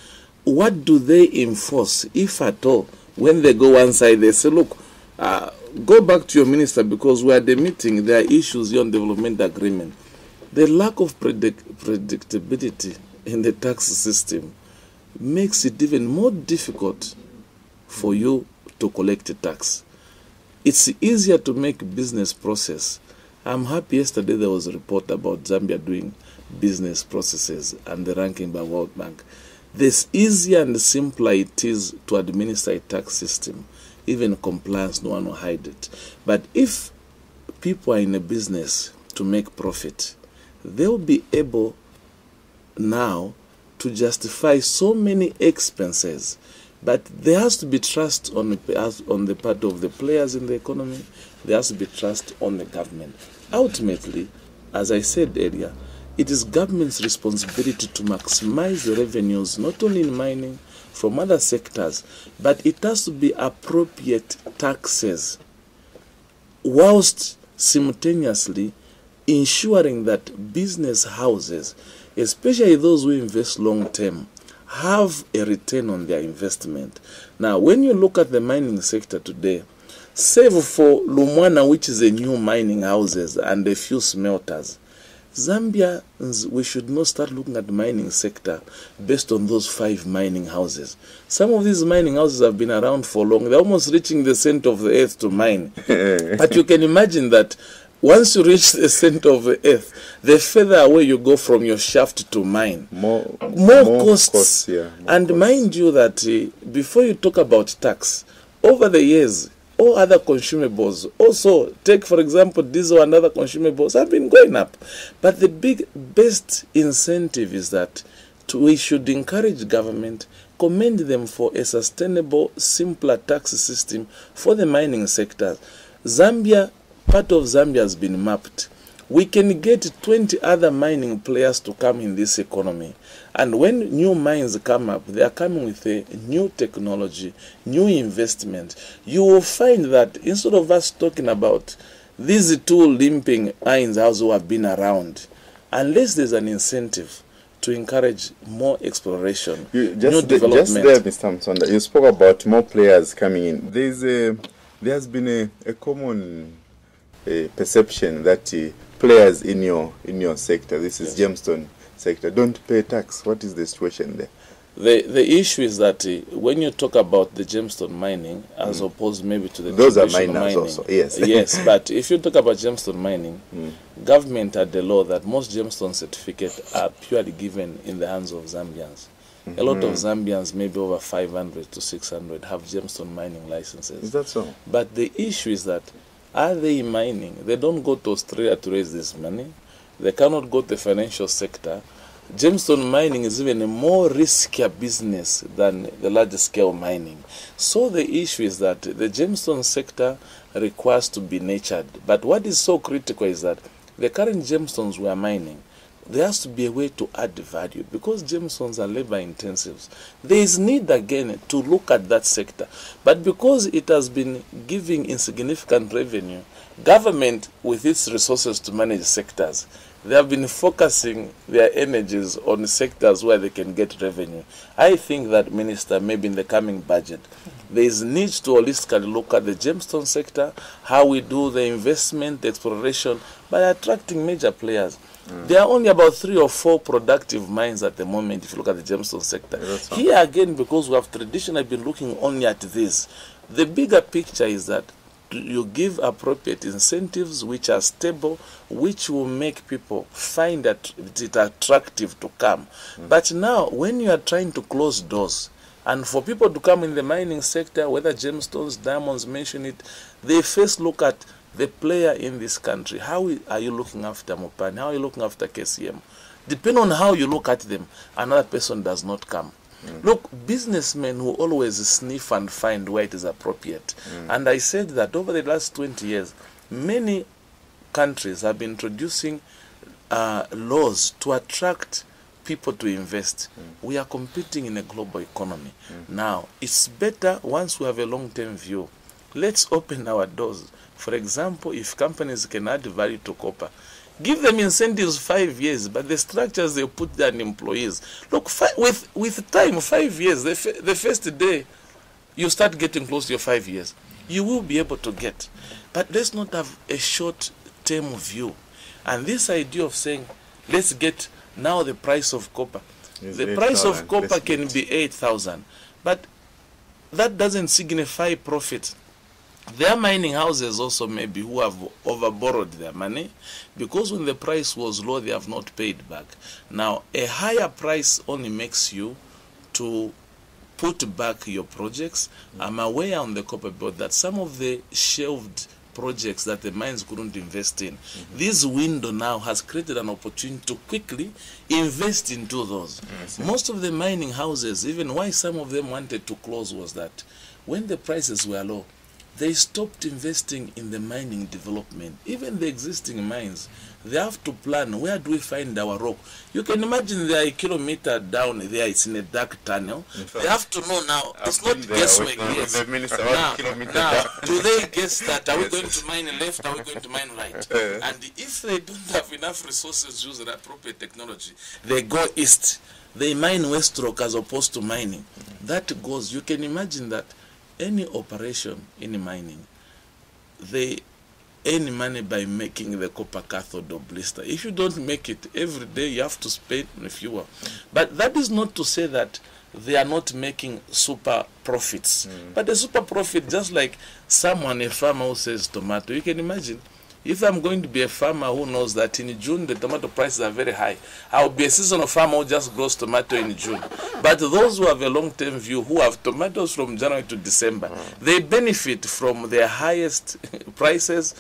what do they enforce, if at all? When they go one side, they say, look, go back to your minister, because we are the meeting, there are issues here on development agreement. The lack of predictability in the tax system makes it even more difficult for you to collect a tax. It's easier to make business process. I'm happy yesterday there was a report about Zambia doing business processes and the ranking by World Bank. The easier and simpler it is to administer a tax system, even compliance, no one will hide it. But if people are in a business to make profit, they'll be able now to justify so many expenses. But there has to be trust on the part of the players in the economy. There has to be trust on the government. Ultimately, as I said earlier, it is government's responsibility to maximize the revenues, not only in mining, from other sectors, but it has to be appropriate taxes, whilst simultaneously ensuring that business houses, especially those who invest long term, have a return on their investment. Now, when you look at the mining sector today, save for Lumwana, which is a new mining houses and a few smelters, Zambia, we should not start looking at the mining sector based on those 5 mining houses. Some of these mining houses have been around for long. They're almost reaching the center of the earth to mine. But you can imagine that once you reach the center of the earth, the further away you go from your shaft to mine, more costs. And mind you that before you talk about tax, over the years, all other consumables, also take for example diesel and other consumables, have been going up. But the best incentive is that we should encourage government, commend them for a sustainable, simpler tax system for the mining sector. Zambia, part of Zambia has been mapped. We can get 20 other mining players to come in this economy. And when new mines come up, they are coming with a new technology, new investment. You will find that instead of us talking about these 2 limping mines houses who have been around, unless there's an incentive to encourage more exploration, new development. Just there, Mr. Musonda, you spoke about more players coming in. There has been a common perception that players in your sector, this is gemstone sector, don't pay tax. What is the situation there? The issue is that when you talk about the gemstone mining, as opposed maybe to the those are traditional miners mining, also, yes. Yes, but if you talk about gemstone mining, government had the law that most gemstone certificates are purely given in the hands of Zambians. A lot of Zambians, maybe over 500 to 600, have gemstone mining licenses. Is that so? But the issue is that, are they mining? They don't go to Australia to raise this money. They cannot go to the financial sector. Gemstone mining is even a more riskier business than the larger scale mining. So the issue is that the gemstone sector requires to be nurtured. But what is so critical is that the current gemstones we are mining, there has to be a way to add value, because gemstones are labor intensives. There is need again to look at that sector, but because it has been giving insignificant revenue, government with its resources to manage sectors, they have been focusing their energies on sectors where they can get revenue. I think that, Minister, maybe in the coming budget, there is need to holistically look at the gemstone sector, how we do the investment, the exploration, by attracting major players. There are only about 3 or 4 productive mines at the moment, if you look at the gemstone sector. Here again, because we have traditionally been looking only at this, the bigger picture is that you give appropriate incentives which are stable, which will make people find that it attractive to come. But now, when you are trying to close doors, and for people to come in the mining sector, whether gemstones, diamonds, mention it, they first look at the player in this country. How are you looking after Mopani? How are you looking after KCM? Depending on how you look at them, another person does not come. Look, businessmen will always sniff and find where it is appropriate. And I said that over the last 20 years, many countries have been introducing laws to attract people to invest. We are competing in a global economy. Now, it's better once we have a long-term view. Let's open our doors. For example, if companies can add value to copper, give them incentives 5 years, but the structures they put there on employees. Look, with time, 5 years, the first day you start getting close to your 5 years, you will be able to get. But let's not have a short-term view. And this idea of saying, let's get now the price of copper. The price of copper can be 8,000, but that doesn't signify profit. There are mining houses also maybe who have overborrowed their money, because when the price was low, they have not paid back. Now, a higher price only makes you to put back your projects. I'm aware on the copper board that some of the shelved projects that the mines couldn't invest in, this window now has created an opportunity to quickly invest into those. Most of the mining houses, even why some of them wanted to close, was that when the prices were low, they stopped investing in the mining development. Even the existing mines, they have to plan, where do we find our rock? You can imagine they are a kilometer down there, it's in a dark tunnel. They have to know now, it's not guesswork. Yes. Now, do they guess that, are we going to mine left, are we going to mine right? And if they don't have enough resources to use the appropriate technology, they go east. They mine west rock as opposed to mining. That goes, you can imagine that any operation in mining, they earn money by making the copper cathode or blister. If you don't make it every day, you have to spend fuel. But that is not to say that they are not making super profits. But the super profit, just like someone, a farmer who sells tomato, you can imagine, if I'm going to be a farmer who knows that in June the tomato prices are very high, I'll be a seasonal farmer who just grows tomato in June. But those who have a long-term view, who have tomatoes from January to December, they benefit from their highest prices,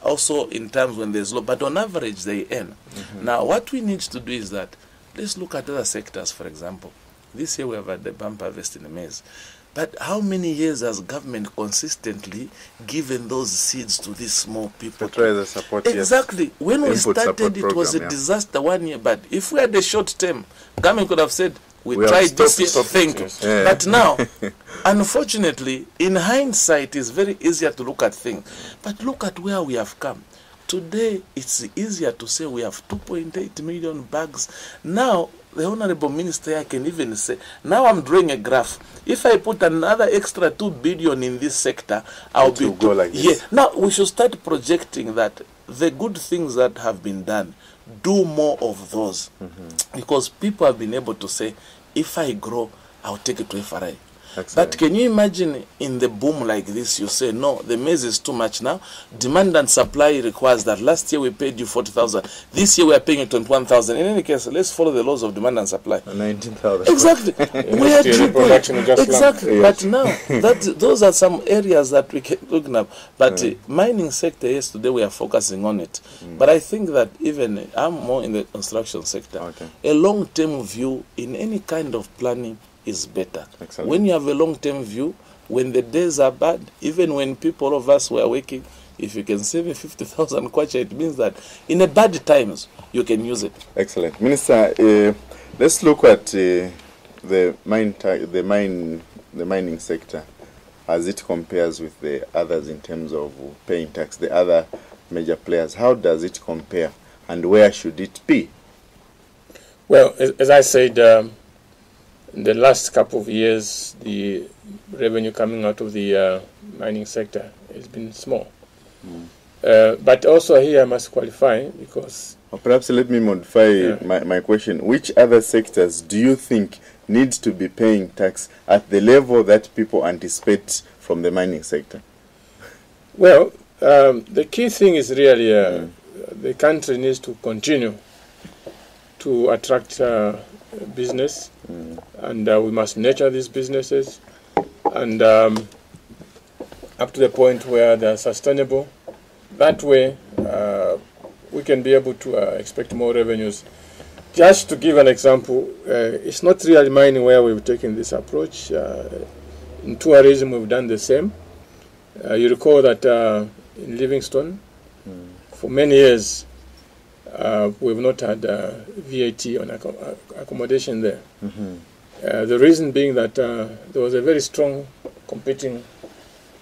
also in times when there's low. But on average, they earn. Now, what we need to do is that, let's look at other sectors, for example. This year we have had the bumper harvest in the maize. But how many years has government consistently given those seeds to these small people? Support, exactly. Yes. When we started, it was a disaster 1 year. But if we had a short term, government could have said, we tried this year, thank you. But now, unfortunately, in hindsight, it's very easier to look at things. But look at where we have come. Today, it's easier to say we have 2.8 million bags. Now, the Honorable Minister can even say, now I'm drawing a graph. If I put another extra 2 billion in this sector, I'll be go like this. Yeah. Now we should start projecting that the good things that have been done, do more of those, because people have been able to say, if I grow, I'll take it to FRI. Excellent. But can you imagine in the boom like this, you say, no, the maize is too much now. Demand and supply requires that. Last year we paid you 40,000. This year we are paying you 21,000. In any case, let's follow the laws of demand and supply. 19,000. Exactly. We are exactly. Yes. But now, those are some areas that we can look at. But mining sector, yes, today we are focusing on it. But I think that even, I'm more in the construction sector. A long-term view in any kind of planning is better. Excellent. When you have a long-term view, when the days are bad, even when people, all of us were working, If you can save a 50,000 kwacha, it means that in a bad times you can use it. Excellent. Minister, let's look at the mining sector as it compares with the others in terms of paying tax, the other major players. How does it compare, and where should it be? Well, as I said, in the last couple of years, the revenue coming out of the mining sector has been small. But also here I must qualify, because... Or perhaps let me modify my question. Which other sectors do you think need to be paying tax at the level that people anticipate from the mining sector? Well, the key thing is really the country needs to continue to attract business, and we must nurture these businesses, and up to the point where they are sustainable. That way we can be able to expect more revenues. Just to give an example, it's not really mining where we've taken this approach. In tourism we've done the same. You recall that in Livingstone, for many years, we've not had VAT on accommodation there. The reason being that there was a very strong competing,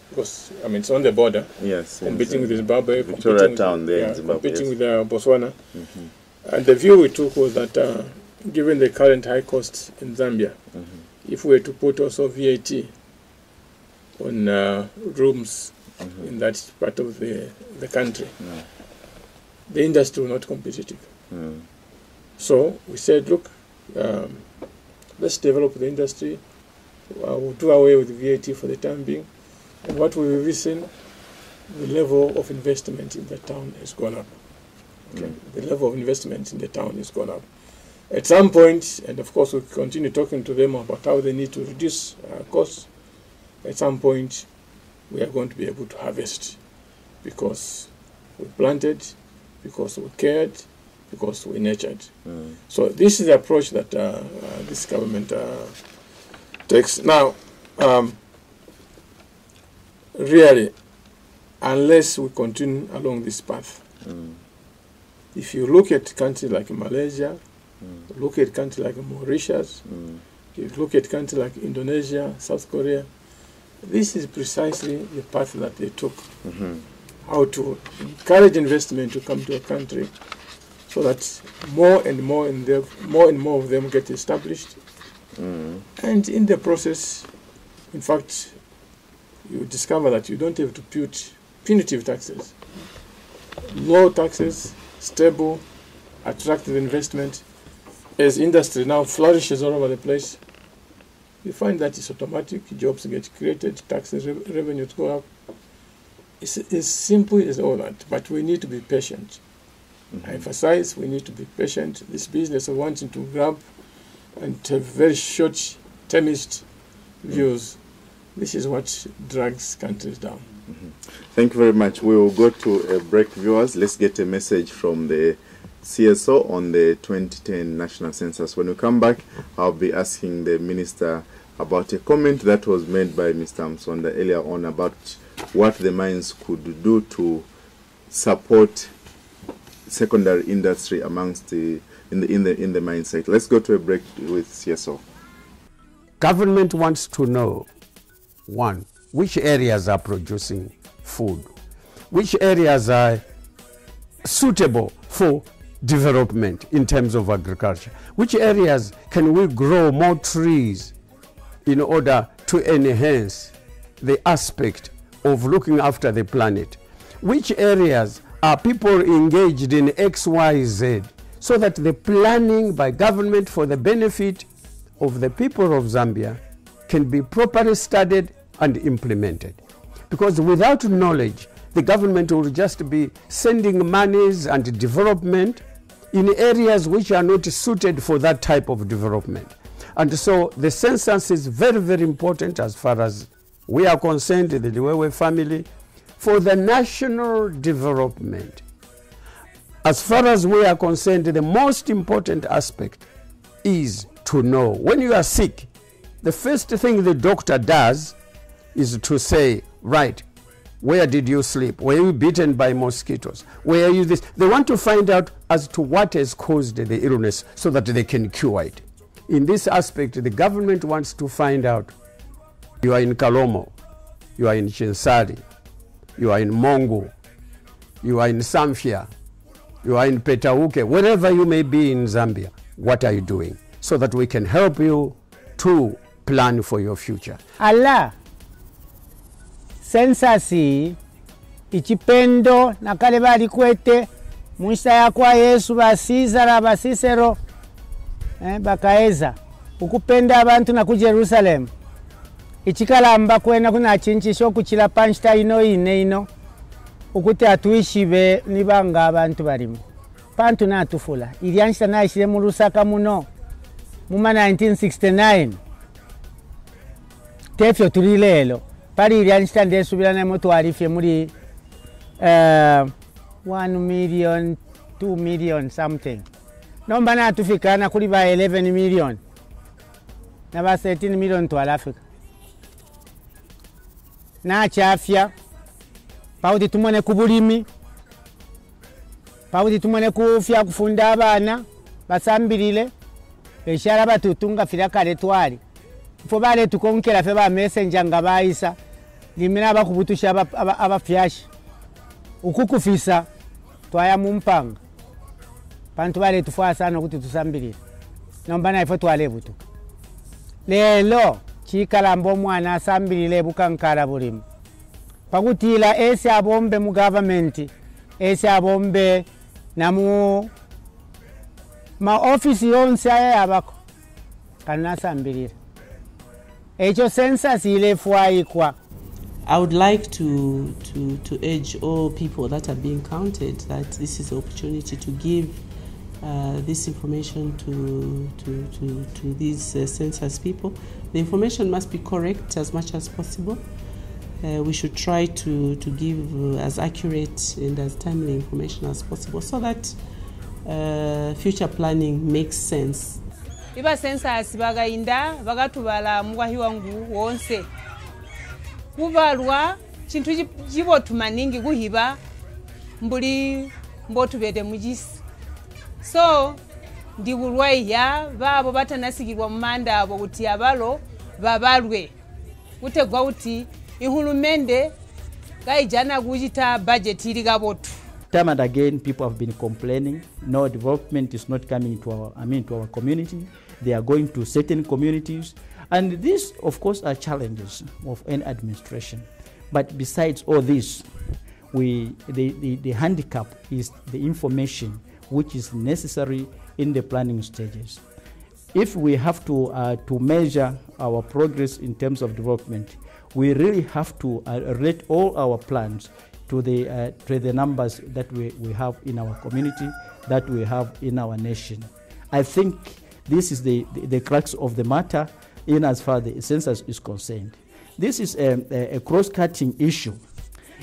because I mean it's on the border. Yes. Competing with Zimbabwe, Victoria Town there in Zimbabwe. competing with Botswana. And the view we took was that given the current high costs in Zambia, if we were to put also VAT on rooms in that part of the country, the industry will not be competitive. So we said, look, let's develop the industry. We'll do away with VAT for the time being. And what we've seen, the level of investment in the town has gone up. Okay. The level of investment in the town has gone up. At some point, and of course we'll continue talking to them about how they need to reduce costs, at some point we are going to be able to harvest, because we planted, because we cared, because we nurtured. So this is the approach that this government takes. Now, really, unless we continue along this path, if you look at countries like Malaysia, look at countries like Mauritius, you look at countries like Indonesia, South Korea, this is precisely the path that they took. How to encourage investment to come to a country, so that more and more of them get established, and in the process, in fact, you discover that you don't have to put punitive taxes. Low taxes, stable, attractive investment. As industry now flourishes all over the place, you find that it's automatic, jobs get created, taxes, revenues go up. It's as simple as all that, but we need to be patient. I emphasize, we need to be patient. This business of wanting to grab and have very short-termist views, this is what drags countries down. Thank you very much. We will go to a break, viewers. Let's get a message from the CSO on the 2010 National Census. When we come back, I'll be asking the Minister about a comment that was made by Mr. Musonda earlier on about what the mines could do to support secondary industry amongst in the mine sector. Let's go to a break with CSO. Government wants to know, one, which areas are producing food, which areas are suitable for development in terms of agriculture, which areas can we grow more trees in order to enhance the aspect of looking after the planet, which areas are people engaged in XYZ, so that the planning by government for the benefit of the people of Zambia can be properly studied and implemented. Because without knowledge, the government will just be sending monies and development in areas which are not suited for that type of development. And so the census is very, very important as far as we are concerned, the Liwewe family, for the national development. As far as we are concerned, the most important aspect is to know when you are sick, the first thing the doctor does is to say, right, Where did you sleep? Were you bitten by mosquitoes? Were you this? They want to find out as to what has caused the illness so that they can cure it. In this aspect, the government wants to find out. You are in Kalomo, you are in Chinsali, you are in Mongo, you are in Samfia, you are in Petauke, wherever you may be in Zambia, what are you doing? So that we can help you to plan for your future. Allah, census ichipendo nakale bali kwete muisa ya kwa Yesu basizara basisero bakaeza ukupenda abantu na ku Jerusalem ichikalamba kwena kuna chinchisho kuchila panchita ino ukuti atuishibe nibanga abantu balimu pantu na atufula ilianshita na ishile mu Lusaka muno muma 1969 tefyo tulilelo pali ilianshita ndesubira na moto alifye muri 1 million 2 million something nomba na atufikana kuli ba 11 million na ba 13 million to Africa na chafya pauti tumone kubulimi pauti tumone kufya kufunda abana basambilile eshara batutunga firakale twali fo bale tukonkera fe ba messenger nga bayisa limina bakubutusha abafyashi ukukufisa twaya mumpanga bantu bale tufwa sana kuti tusambilile nomba na ifo twale butu lelo chikalambo mwana asambilile bukankala bulimi pakutila ese abombe mu government ese abombe na mu ma office yonse ayabako kana asambilile echo census ile fwaikwa. I would like to urge all people that are being counted that this is the opportunity to give this information to these census people. The information must be correct as much as possible. We should try to give as accurate and as timely information as possible so that future planning makes sense. Iba census bagainda bagatubala mwahi wangu wonse kubalwa chintu jibotumaningi guhiba mbuli mbotubede mujisi so ndibulwaya babo batanasigirwa mumanda abo kuti abalo babalwe utegwa uti ihulumende gaijana gujita budget iri gabotu. Time and again people have been complaining no development is not coming to our community. They are going to certain communities, and these of course are challenges of any administration. But besides all this, the handicap is the information which is necessary in the planning stages. If we have to measure our progress in terms of development, we really have to relate all our plans to the numbers that we have in our community, that we have in our nation. I think this is the crux of the matter in as far as the census is concerned. This is a cross-cutting issue.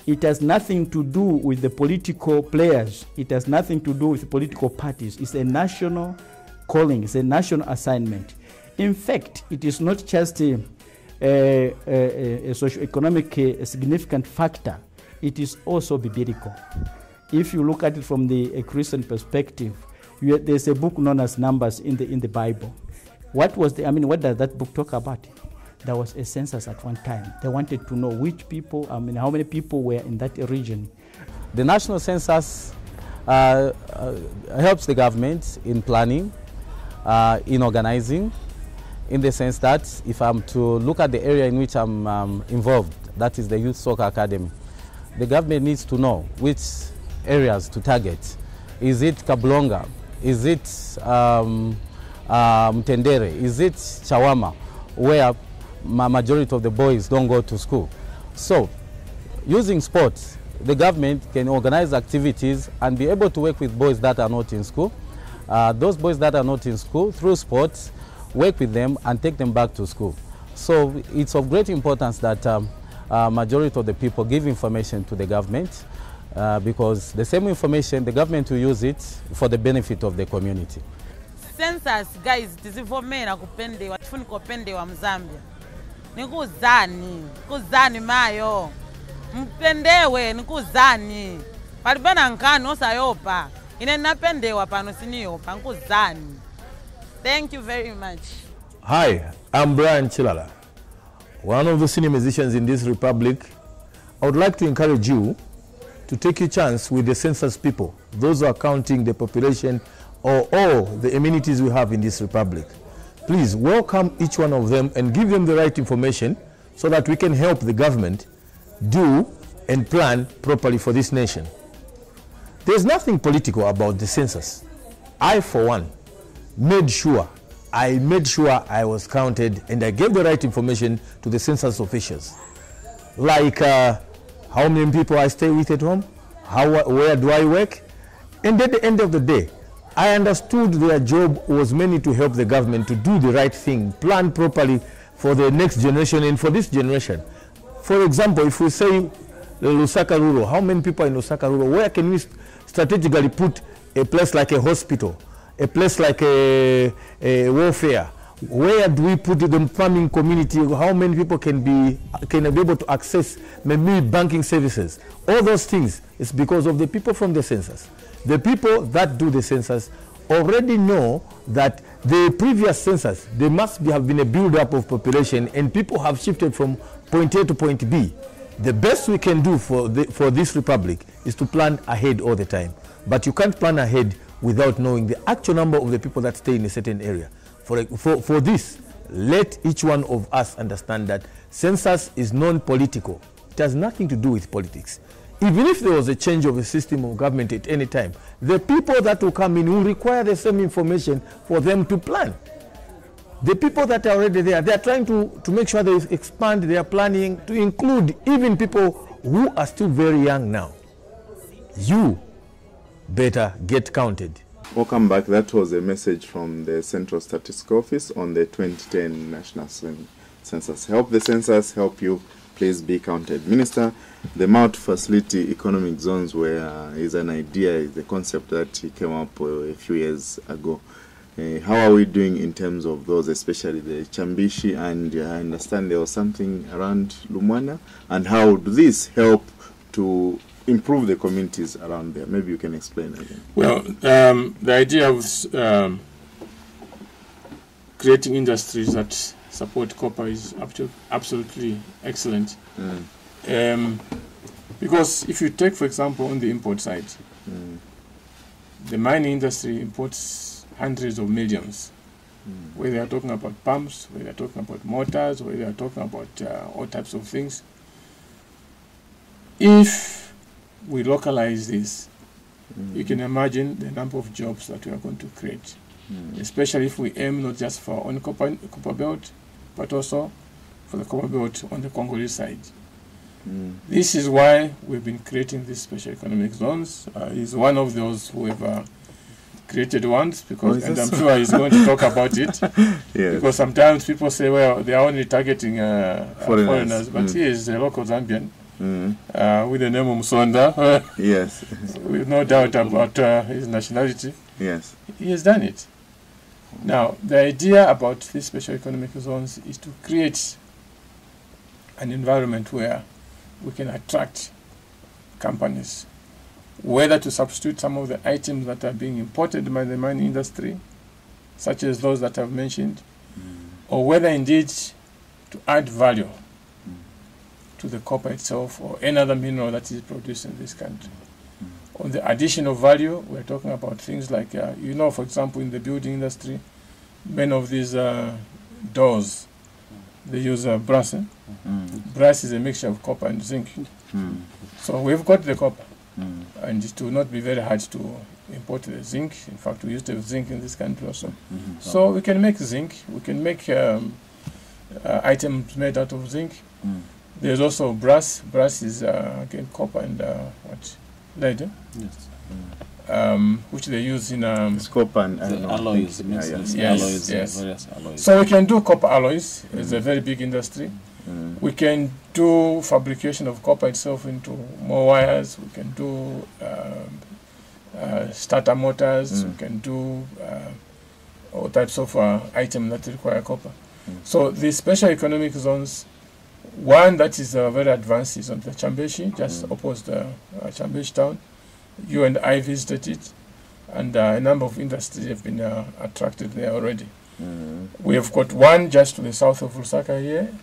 It has nothing to do with the political players. It has nothing to do with the political parties. It's a national calling. It's a national assignment. In fact, it is not just a socio-economic significant factor. It is also biblical. If you look at it from the Christian perspective, there's a book known as Numbers in the Bible. What does that book talk about? There was a census at one time. They wanted to know which people, how many people were in that region. The National Census helps the government in planning, in organizing, in the sense that if I'm to look at the area in which I'm involved, that is the Youth Soccer Academy, the government needs to know which areas to target. Is it Kablonga? Is it Mtendere? Is it Chawama, where majority of the boys don't go to school? So, using sports, the government can organize activities and be able to work with boys that are not in school. Those boys that are not in school, through sports, work with them and take them back to school. So, it's of great importance that majority of the people give information to the government because the same information, the government will use it for the benefit of the community. Census, guys, tizivomera kupendewa, tifuni kupendewa Mzambia. Nikuzani mayo. Mpendewe nkuzani. Palipena nkani osayopa. Ine napendewa pano siniyopa nkuzani. Thank you very much. Hi, I'm Brian Chilala, one of the senior musicians in this republic. I would like to encourage you to take your chance with the census people, those who are counting the population or all the amenities we have in this republic. Please welcome each one of them and give them the right information so that we can help the government do and plan properly for this nation. There's nothing political about the census. I, for one, made sure I was counted and I gave the right information to the census officials. Like how many people I stay with at home, where do I work, and at the end of the day, I understood their job was mainly to help the government to do the right thing, plan properly for the next generation and for this generation. For example, if we say Lusaka Rural, how many people in Lusaka Rural, where can we strategically put a place like a hospital, a place like a welfare? Where do we put the farming community? How many people can be able to access maybe banking services? All those things is because of the people from the census. The people that do the census already know that the previous census, there must have been a build-up of population and people have shifted from point A to point B. The best we can do for this republic is to plan ahead all the time. But you can't plan ahead without knowing the actual number of the people that stay in a certain area. For this, let each one of us understand that census is non-political. It has nothing to do with politics. Even if there was a change of a system of government at any time, the people that will come in will require the same information for them to plan. The people that are already there, they are trying to make sure they expand their planning to include even people who are still very young now. You better get counted. Welcome back. That was a message from the Central Statistical Office on the 2010 National Census. Help the census, help you, please be counted. Minister, the multi-facility economic zones is an idea, is a concept that came up a few years ago. How are we doing in terms of those, especially the Chambishi, and I understand there was something around Lumwana, and how would this help to improve the communities around there? Maybe you can explain again. Well, the idea of creating industries that support copper is absolutely excellent. Because if you take, for example, on the import side, the mining industry imports hundreds of millions, where they are talking about pumps, where they are talking about motors, where they are talking about all types of things. If we localize this, you can imagine the number of jobs that we are going to create, especially if we aim not just for our own copper belt, but also for the copper belt on the Congolese side. This is why we've been creating these special economic zones. He's one of those who have created ones, because, and I'm sure he's going to talk about it. Yes. Because sometimes people say, well, they are only targeting foreigners, but he is a local Zambian. With the name of Musonda. Yes. With no doubt about his nationality. Yes. He has done it. Now, the idea about these special economic zones is to create an environment where we can attract companies, whether to substitute some of the items that are being imported by the mining industry, such as those that I've mentioned, or whether indeed to add value to the copper itself or any other mineral that is produced in this country. On the addition of value, we're talking about things like, for example, in the building industry, many of these doors, they use brass. Brass is a mixture of copper and zinc. So we've got the copper, and it will not be very hard to import the zinc. In fact, we used to have zinc in this country also. So we can make zinc, we can make items made out of zinc. There's also brass. Brass is again copper and lead, which they use in copper and alloys. Yes. So we can do copper alloys. It's a very big industry. We can do fabrication of copper itself into more wires. We can do starter motors. We can do all types of items that require copper. So the special economic zones One that is very advanced is on the Chambeshi, just opposite Chambeshi town. You and I visited it, and a number of industries have been attracted there already. We have got one just to the south of Lusaka here.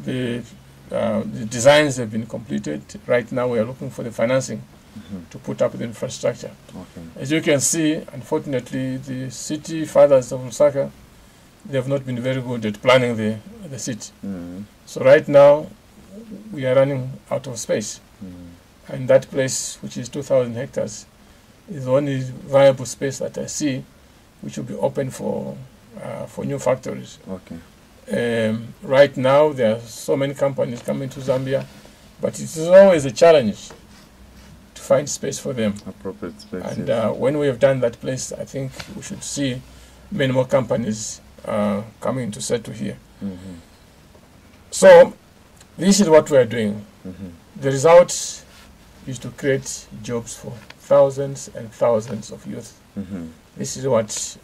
The designs have been completed. Right now we are looking for the financing to put up the infrastructure. As you can see, unfortunately, the city fathers of Lusaka, they have not been very good at planning the city. So right now we are running out of space. And that place, which is 2,000 hectares, is the only viable space that I see which will be open for new factories. Right now there are so many companies coming to Zambia, but it is always a challenge to find space for them. Appropriate space. And when we have done that place, I think we should see many more companies coming to settle here. So this is what we are doing. The result is to create jobs for thousands and thousands of youth. This is what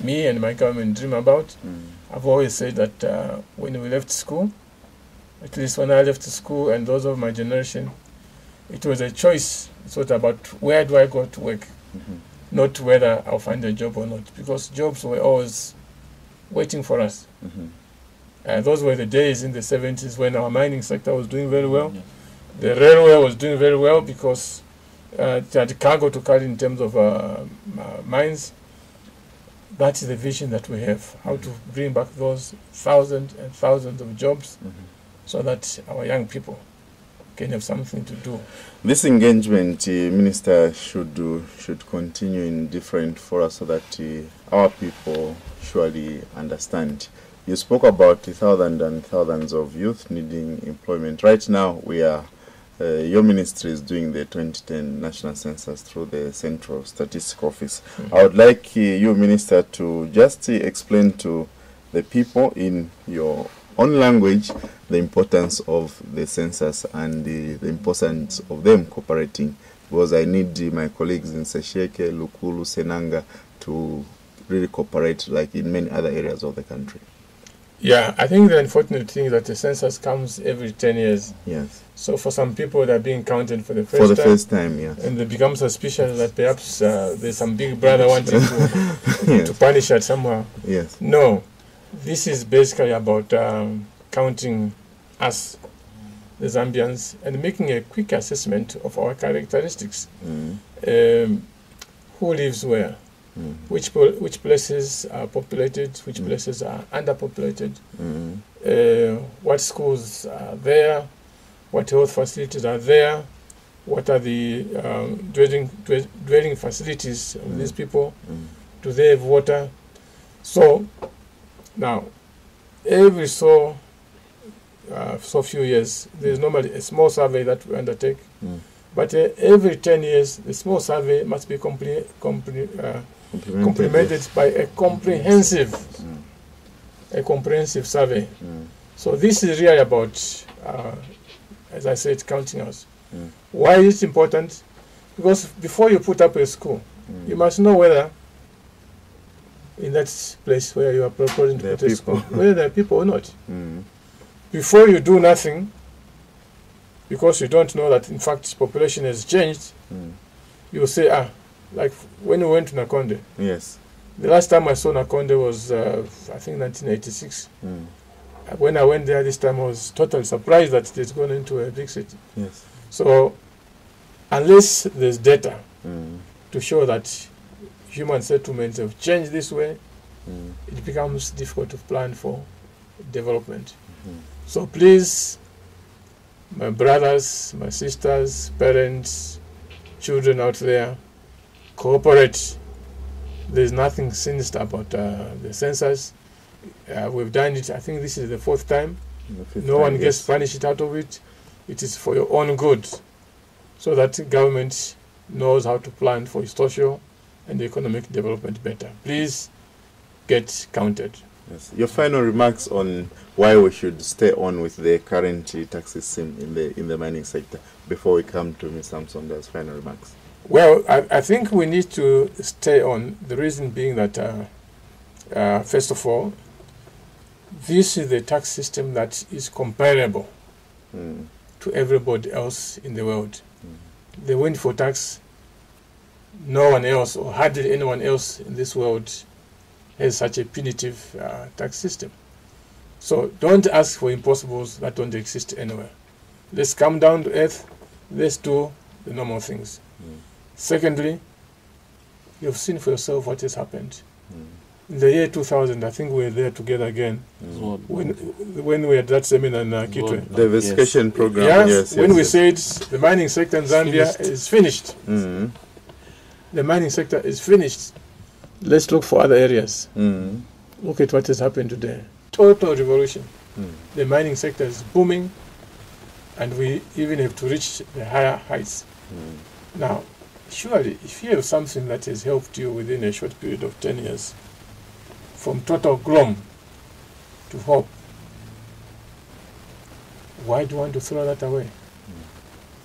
me and my government dream about. I've always said that when we left school, at least when I left school and those of my generation, it was a choice. It's not about where do I go to work, not whether I'll find a job or not, because jobs were always waiting for us. Those were the days in the 70s when our mining sector was doing very well. The railway was doing very well because it had cargo to carry in terms of mines. That is the vision that we have, how to bring back those thousands and thousands of jobs so that our young people can have something to do. This engagement, Minister, should continue in different fora so that our people surely understand. You spoke about thousands and thousands of youth needing employment. Right now, your ministry is doing the 2010 National Census through the Central Statistics Office. I would like you, Minister, to just explain to the people in your own language the importance of the census and the importance of them cooperating, because I need my colleagues in Sesheke, Lukulu, Senanga to really cooperate like in many other areas of the country. Yeah, I think the unfortunate thing is that the census comes every 10 years. Yes. So for some people, they're being counted for the first time. Yes. And they become suspicious that perhaps there's some big brother wanting to punish us somehow. Yes. No, this is basically about counting us, the Zambians, and making a quick assessment of our characteristics. Who lives where? Which places are populated, which places are underpopulated, what schools are there, what health facilities are there, what are the dwelling facilities of these people, do they have water? So now, every so few years, there's normally a small survey that we undertake, but every 10 years, the small survey must be complemented by a comprehensive survey. So this is really about, as I said, counting us. Why is it important? Because before you put up a school, you must know whether in that place where you are proposing to put a school, whether there are people or not. Before you do nothing, because you don't know that in fact population has changed, you will say, like when we went to Nakonde. Yes. The last time I saw Nakonde was, I think, 1986. When I went there this time, I was totally surprised that it's gone into a big city. Yes. So, unless there's data to show that human settlements have changed this way, it becomes difficult to plan for development. So please, my brothers, my sisters, parents, children out there, cooperate. There's nothing sinister about the census. We've done it. I think this is the fourth time. No one gets punished out of it. It is for your own good, so that government knows how to plan for its social and economic development better. Please get counted. Yes. Your final remarks on why we should stay on with the current tax system in the mining sector before we come to Mr. Musonda's final remarks. Well, I think we need to stay on. The reason being that, first of all, this is the tax system that is comparable to everybody else in the world. The windfall tax, no one else or hardly anyone else in this world has such a punitive tax system. So don't ask for impossibles that don't exist anywhere. Let's come down to earth. Let's do the normal things. Secondly, you've seen for yourself what has happened. In the year 2000, I think we were there together again, when we had that seminar in Kitwe. The investigation program. Yes, when we said the mining sector in Zambia is finished. The mining sector is finished. Let's look for other areas. Look at what has happened today. Total revolution. The mining sector is booming, and we even have to reach the higher heights. Now, surely, if you have something that has helped you within a short period of 10 years, from total gloom to hope, why do you want to throw that away?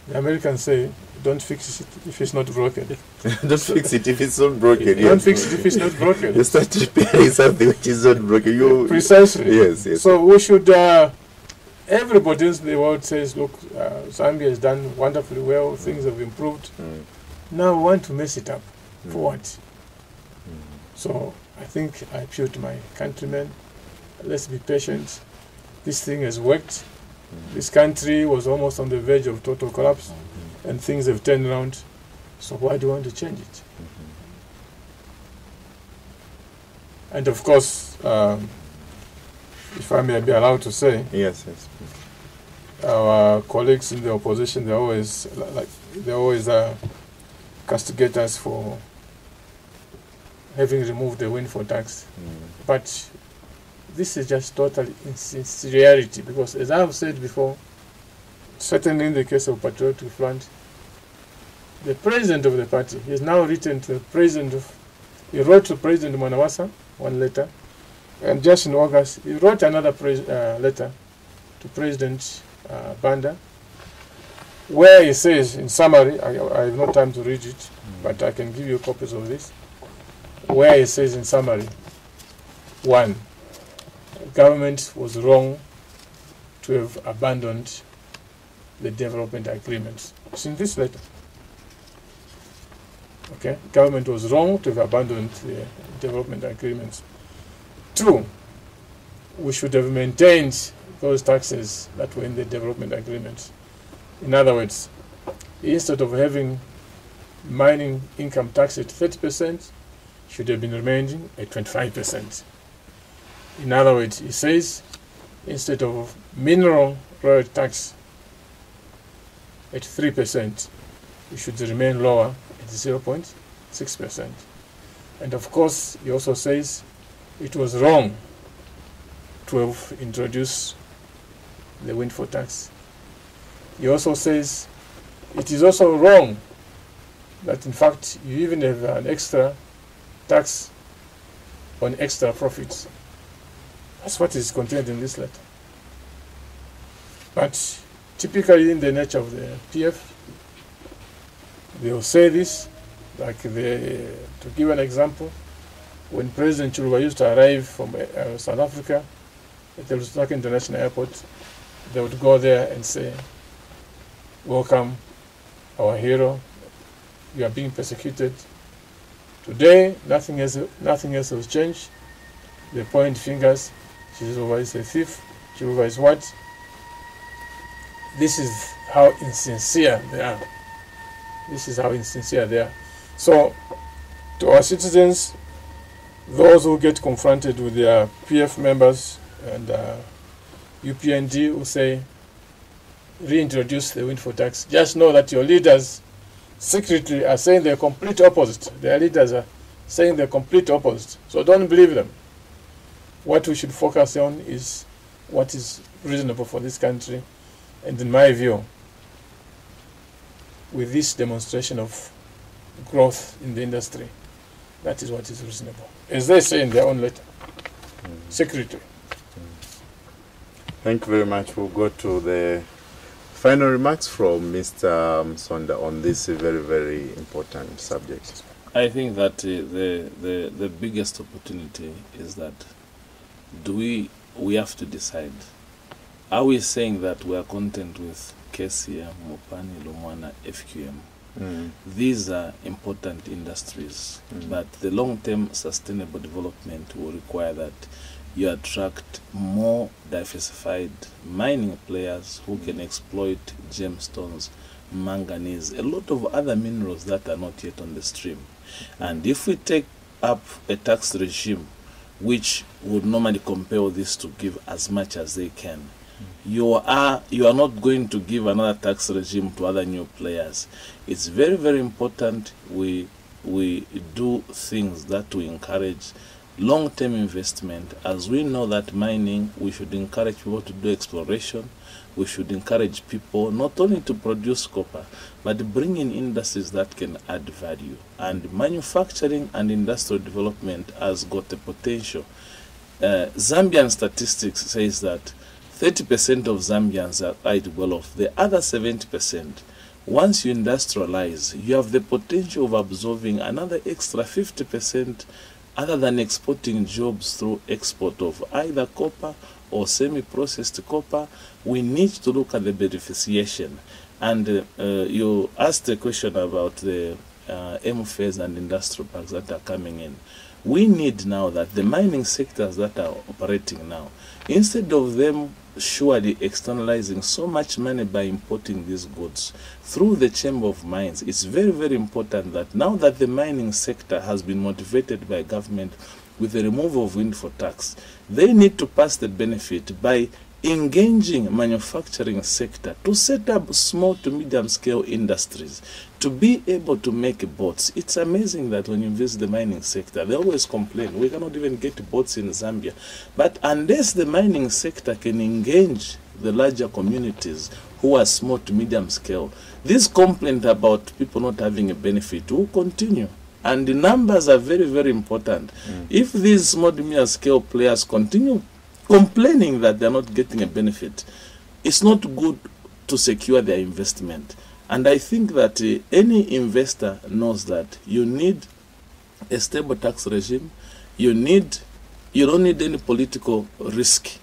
The Americans say, don't fix it if it's not broken. Don't fix it if it's not broken. Don't fix it if it's not broken. You start repairing something which is not broken. Precisely. Yes. So we should, everybody in the world says, look, Zambia has done wonderfully well, things have improved. Now we want to mess it up. For what? So I think I appeal to my countrymen, let's be patient. This thing has worked. This country was almost on the verge of total collapse, and things have turned around. So why do you want to change it? And of course, if I may be allowed to say, yes. Our colleagues in the opposition, they always castigate us for having removed the windfall tax. But this is just total insincerity, because as I have said before, certainly in the case of Patriotic Front, the president of the party, he has now written to the president he wrote to President Mwanawasa one letter, and just in August, he wrote another letter to President Banda, where he says, in summary, I have no time to read it, but I can give you copies of this, where he says in summary, 1, the government was wrong to have abandoned the development agreements. It's in this letter. Okay, government was wrong to have abandoned the development agreements. 2, we should have maintained those taxes that were in the development agreements. In other words, instead of having mining income tax at 30%, should have been remaining at 25%. In other words, he says, instead of mineral royalty tax at 3%, it should remain lower at 0.6%. And of course, he also says it was wrong to have introduced the windfall tax. He also says it is also wrong that in fact you even have an extra tax on extra profits. That's what is contained in this letter. But typically in the nature of the PF, they will say this, like to give an example, when President Chiluba used to arrive from South Africa at the Lusaka International Airport, they would go there and say, welcome, our hero, you are being persecuted. Today, nothing else has changed. They point fingers, Chiluba is a thief, Chiluba is what? This is how insincere they are. This is how insincere they are. So, to our citizens, those who get confronted with their PF members and UPND who say, reintroduce the windfall tax, just know that your leaders secretly are saying the complete opposite. Their leaders are saying the complete opposite. So don't believe them. What we should focus on is what is reasonable for this country. And in my view, with this demonstration of growth in the industry, that is what is reasonable. As they say in their own letter, secretary. Thank you very much. We'll go to the final remarks from Mr. Musonda on this very, very important subject. I think that the biggest opportunity is that we have to decide. Are we saying that we are content with KCM, Mopani, Lomwana, FQM? These are important industries, but the long-term sustainable development will require that you attract more diversified mining players who can exploit gemstones, manganese, a lot of other minerals that are not yet on the stream. And if we take up a tax regime which would normally compel this to give as much as they can, you are not going to give another tax regime to other new players. It's very, very important we do things that will encourage long-term investment. As we know that mining, we should encourage people to do exploration. We should encourage people not only to produce copper, but bring in industries that can add value. And manufacturing and industrial development has got the potential. Zambian statistics says that 30% of Zambians are quite well off. The other 70%, once you industrialize, you have the potential of absorbing another extra 50%, other than exporting jobs through export of either copper or semi-processed copper. We need to look at the beneficiation. And you asked a question about the MFAs and industrial parks that are coming in. We need now that the mining sectors that are operating now, instead of them surely externalizing so much money by importing these goods through the Chamber of Mines, it's very, very important that now that the mining sector has been motivated by government with the removal of windfall tax, they need to pass the benefit by engaging manufacturing sector to set up small to medium scale industries to be able to make boats. It's amazing that when you visit the mining sector, they always complain, we cannot even get boats in Zambia. But unless the mining sector can engage the larger communities who are small to medium scale, this complaint about people not having a benefit will continue. And the numbers are very, very important. If these small to medium scale players continue complaining that they're not getting a benefit, it's not good to secure their investment. And I think that any investor knows that you need a stable tax regime. You don't need any political risk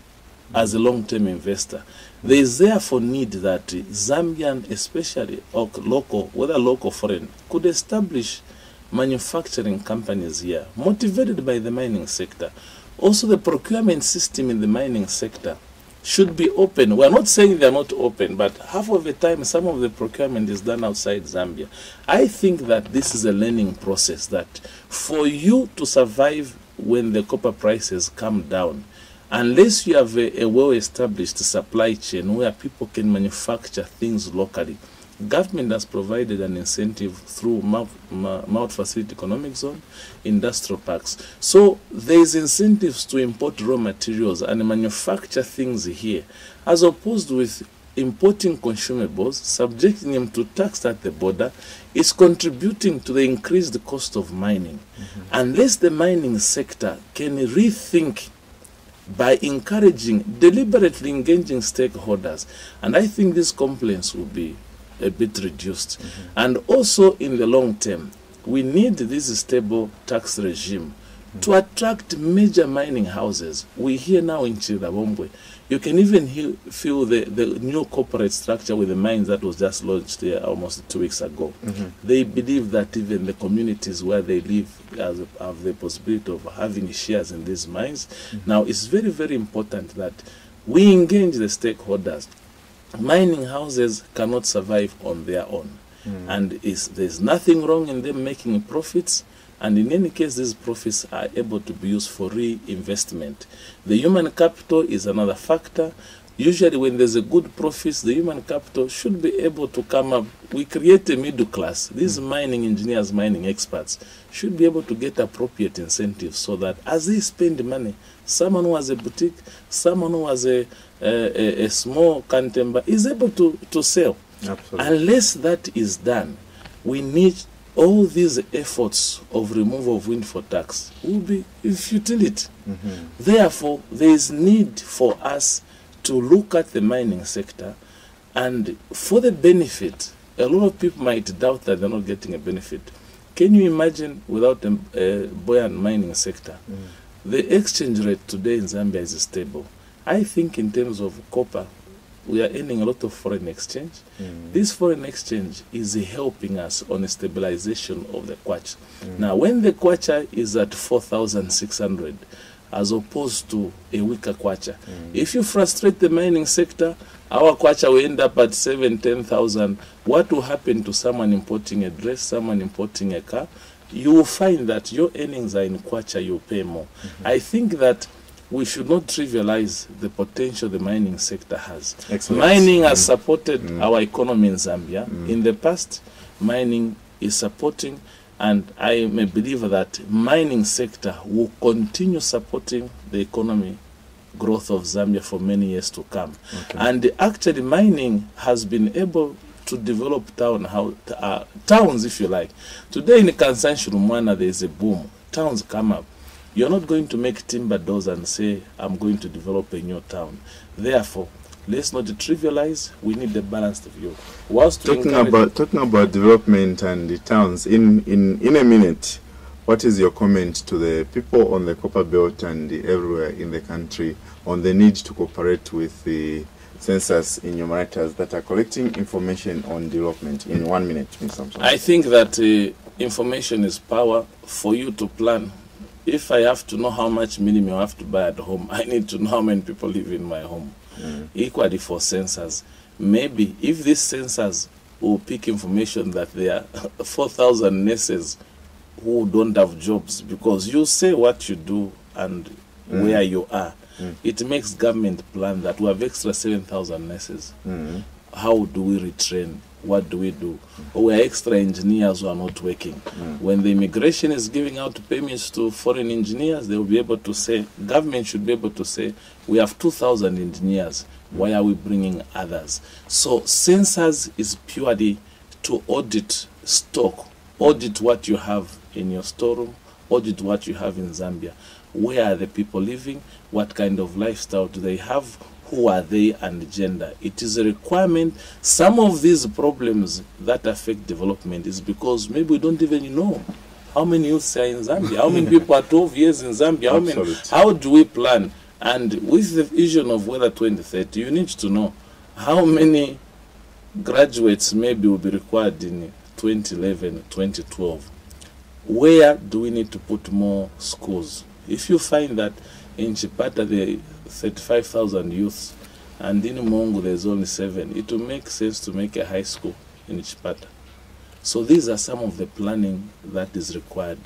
as a long-term investor. There is therefore need that Zambian, especially or local, whether local or foreign, could establish manufacturing companies here, motivated by the mining sector. Also, the procurement system in the mining sector should be open. We're not saying they're not open, but half of the time, some of the procurement is done outside Zambia. I think that this is a learning process, that for you to survive when the copper prices come down, unless you have a well-established supply chain where people can manufacture things locally, government has provided an incentive through multi-facility economic zone, industrial parks. So there is incentives to import raw materials and manufacture things here, as opposed with importing consumables, subjecting them to tax at the border, is contributing to the increased cost of mining. Unless the mining sector can rethink by encouraging, deliberately engaging stakeholders, and I think these complaints will be a bit reduced. And also in the long term, we need this stable tax regime to attract major mining houses. We hear now in Chirabombwe, you can even feel the new corporate structure with the mines that was just launched there almost 2 weeks ago. They believe that even the communities where they live have the possibility of having shares in these mines. Now, it's very, very important that we engage the stakeholders. Mining houses cannot survive on their own. And there's nothing wrong in them making profits. And in any case, these profits are able to be used for reinvestment. The human capital is another factor. Usually when there's a good profits, the human capital should be able to come up. We create a middle class. These mining engineers, mining experts should be able to get appropriate incentives so that as they spend money, someone who has a boutique, someone who has a small cantemba is able to sell. Absolutely. Unless that is done, we need all these efforts of removal of windfall tax will be futility. Therefore, there is need for us to look at the mining sector, and for the benefit, a lot of people might doubt that they're not getting a benefit. Can you imagine without a buoyant mining sector? The exchange rate today in Zambia is stable. I think in terms of copper, we are earning a lot of foreign exchange. This foreign exchange is helping us on a stabilization of the kwacha. Now, when the kwacha is at 4,600, as opposed to a weaker kwacha, if you frustrate the mining sector, our kwacha will end up at 7,000, 10,000. What will happen to someone importing a dress, someone importing a car? You will find that your earnings are in kwacha, you pay more. I think that we should not trivialize the potential the mining sector has. Excellent. Mining has supported our economy in Zambia. In the past, mining is supporting, and I am a believer that mining sector will continue supporting the economy growth of Zambia for many years to come. And actually mining has been able to develop towns, if you like. Today in Kansanshi Rumwana there is a boom. Towns come up. You're not going to make timber doors and say, I'm going to develop a new town. Therefore, let's not trivialize. We need a balanced view. Whilst talking about development and the towns, in a minute, what is your comment to the people on the Copper Belt and everywhere in the country on the need to cooperate with the census enumerators that are collecting information on development? In 1 minute, Mr. Samson. I think that information is power. For you to plan, if I have to know how much minimum I have to buy at home, I need to know how many people live in my home. Equally for census. Maybe if this census will pick information that there are 4,000 nurses who don't have jobs, because you say what you do and where you are, it makes government plan that we have extra 7,000 nurses. How do we retrain? What do we do? Or we are extra engineers who are not working. When the immigration is giving out permits to foreign engineers, they will be able to say, government should be able to say, we have 2,000 engineers. Why are we bringing others? So census is purely to audit stock, audit what you have in your storeroom, audit what you have in Zambia. Where are the people living? What kind of lifestyle do they have? Who are they, and gender? It is a requirement. Some of these problems that affect development is because maybe we don't even know how many youths are in Zambia, how many people are 12 years in Zambia, how do we plan? And with the vision of Weather 2030, you need to know how many graduates maybe will be required in 2011, 2012. Where do we need to put more schools? If you find that in Chipata there are 35,000 youths and in Mongo there's only 7, it will make sense to make a high school in Chipata. So these are some of the planning that is required.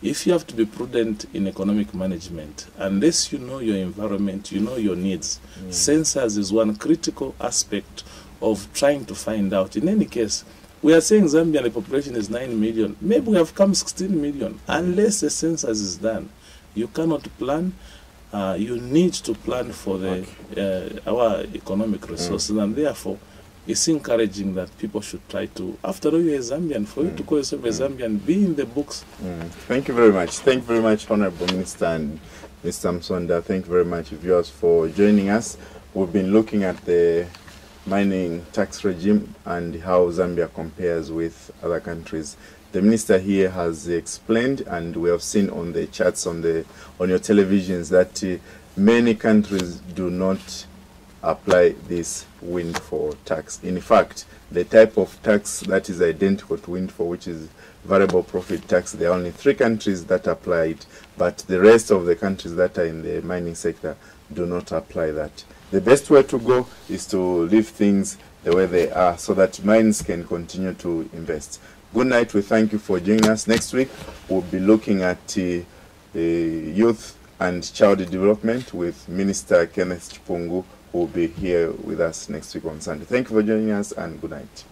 If you have to be prudent in economic management, unless you know your environment, you know your needs, census is one critical aspect of trying to find out. In any case, we are saying Zambia, the population is 9 million. Maybe we have come 16 million. Unless the census is done, you cannot plan. You need to plan for the our economic resources, and therefore it's encouraging that people should try to, after all, you're a Zambian, for you to call yourself a Zambian, be in the books. Thank you very much. Thank you very much, Honorable Minister and Mr. Musonda. Thank you very much, viewers, for joining us. We've been looking at the mining tax regime and how Zambia compares with other countries. The minister here has explained, and we have seen on the charts on your televisions, that many countries do not apply this windfall tax. In fact, the type of tax that is identical to windfall, which is variable profit tax, there are only 3 countries that apply it, but the rest of the countries that are in the mining sector do not apply that. The best way to go is to leave things the way they are so that mines can continue to invest. Good night. We thank you for joining us. Next week, we'll be looking at youth and child development with Minister Kenneth Chipungu, who will be here with us next week on Sunday. Thank you for joining us, and good night.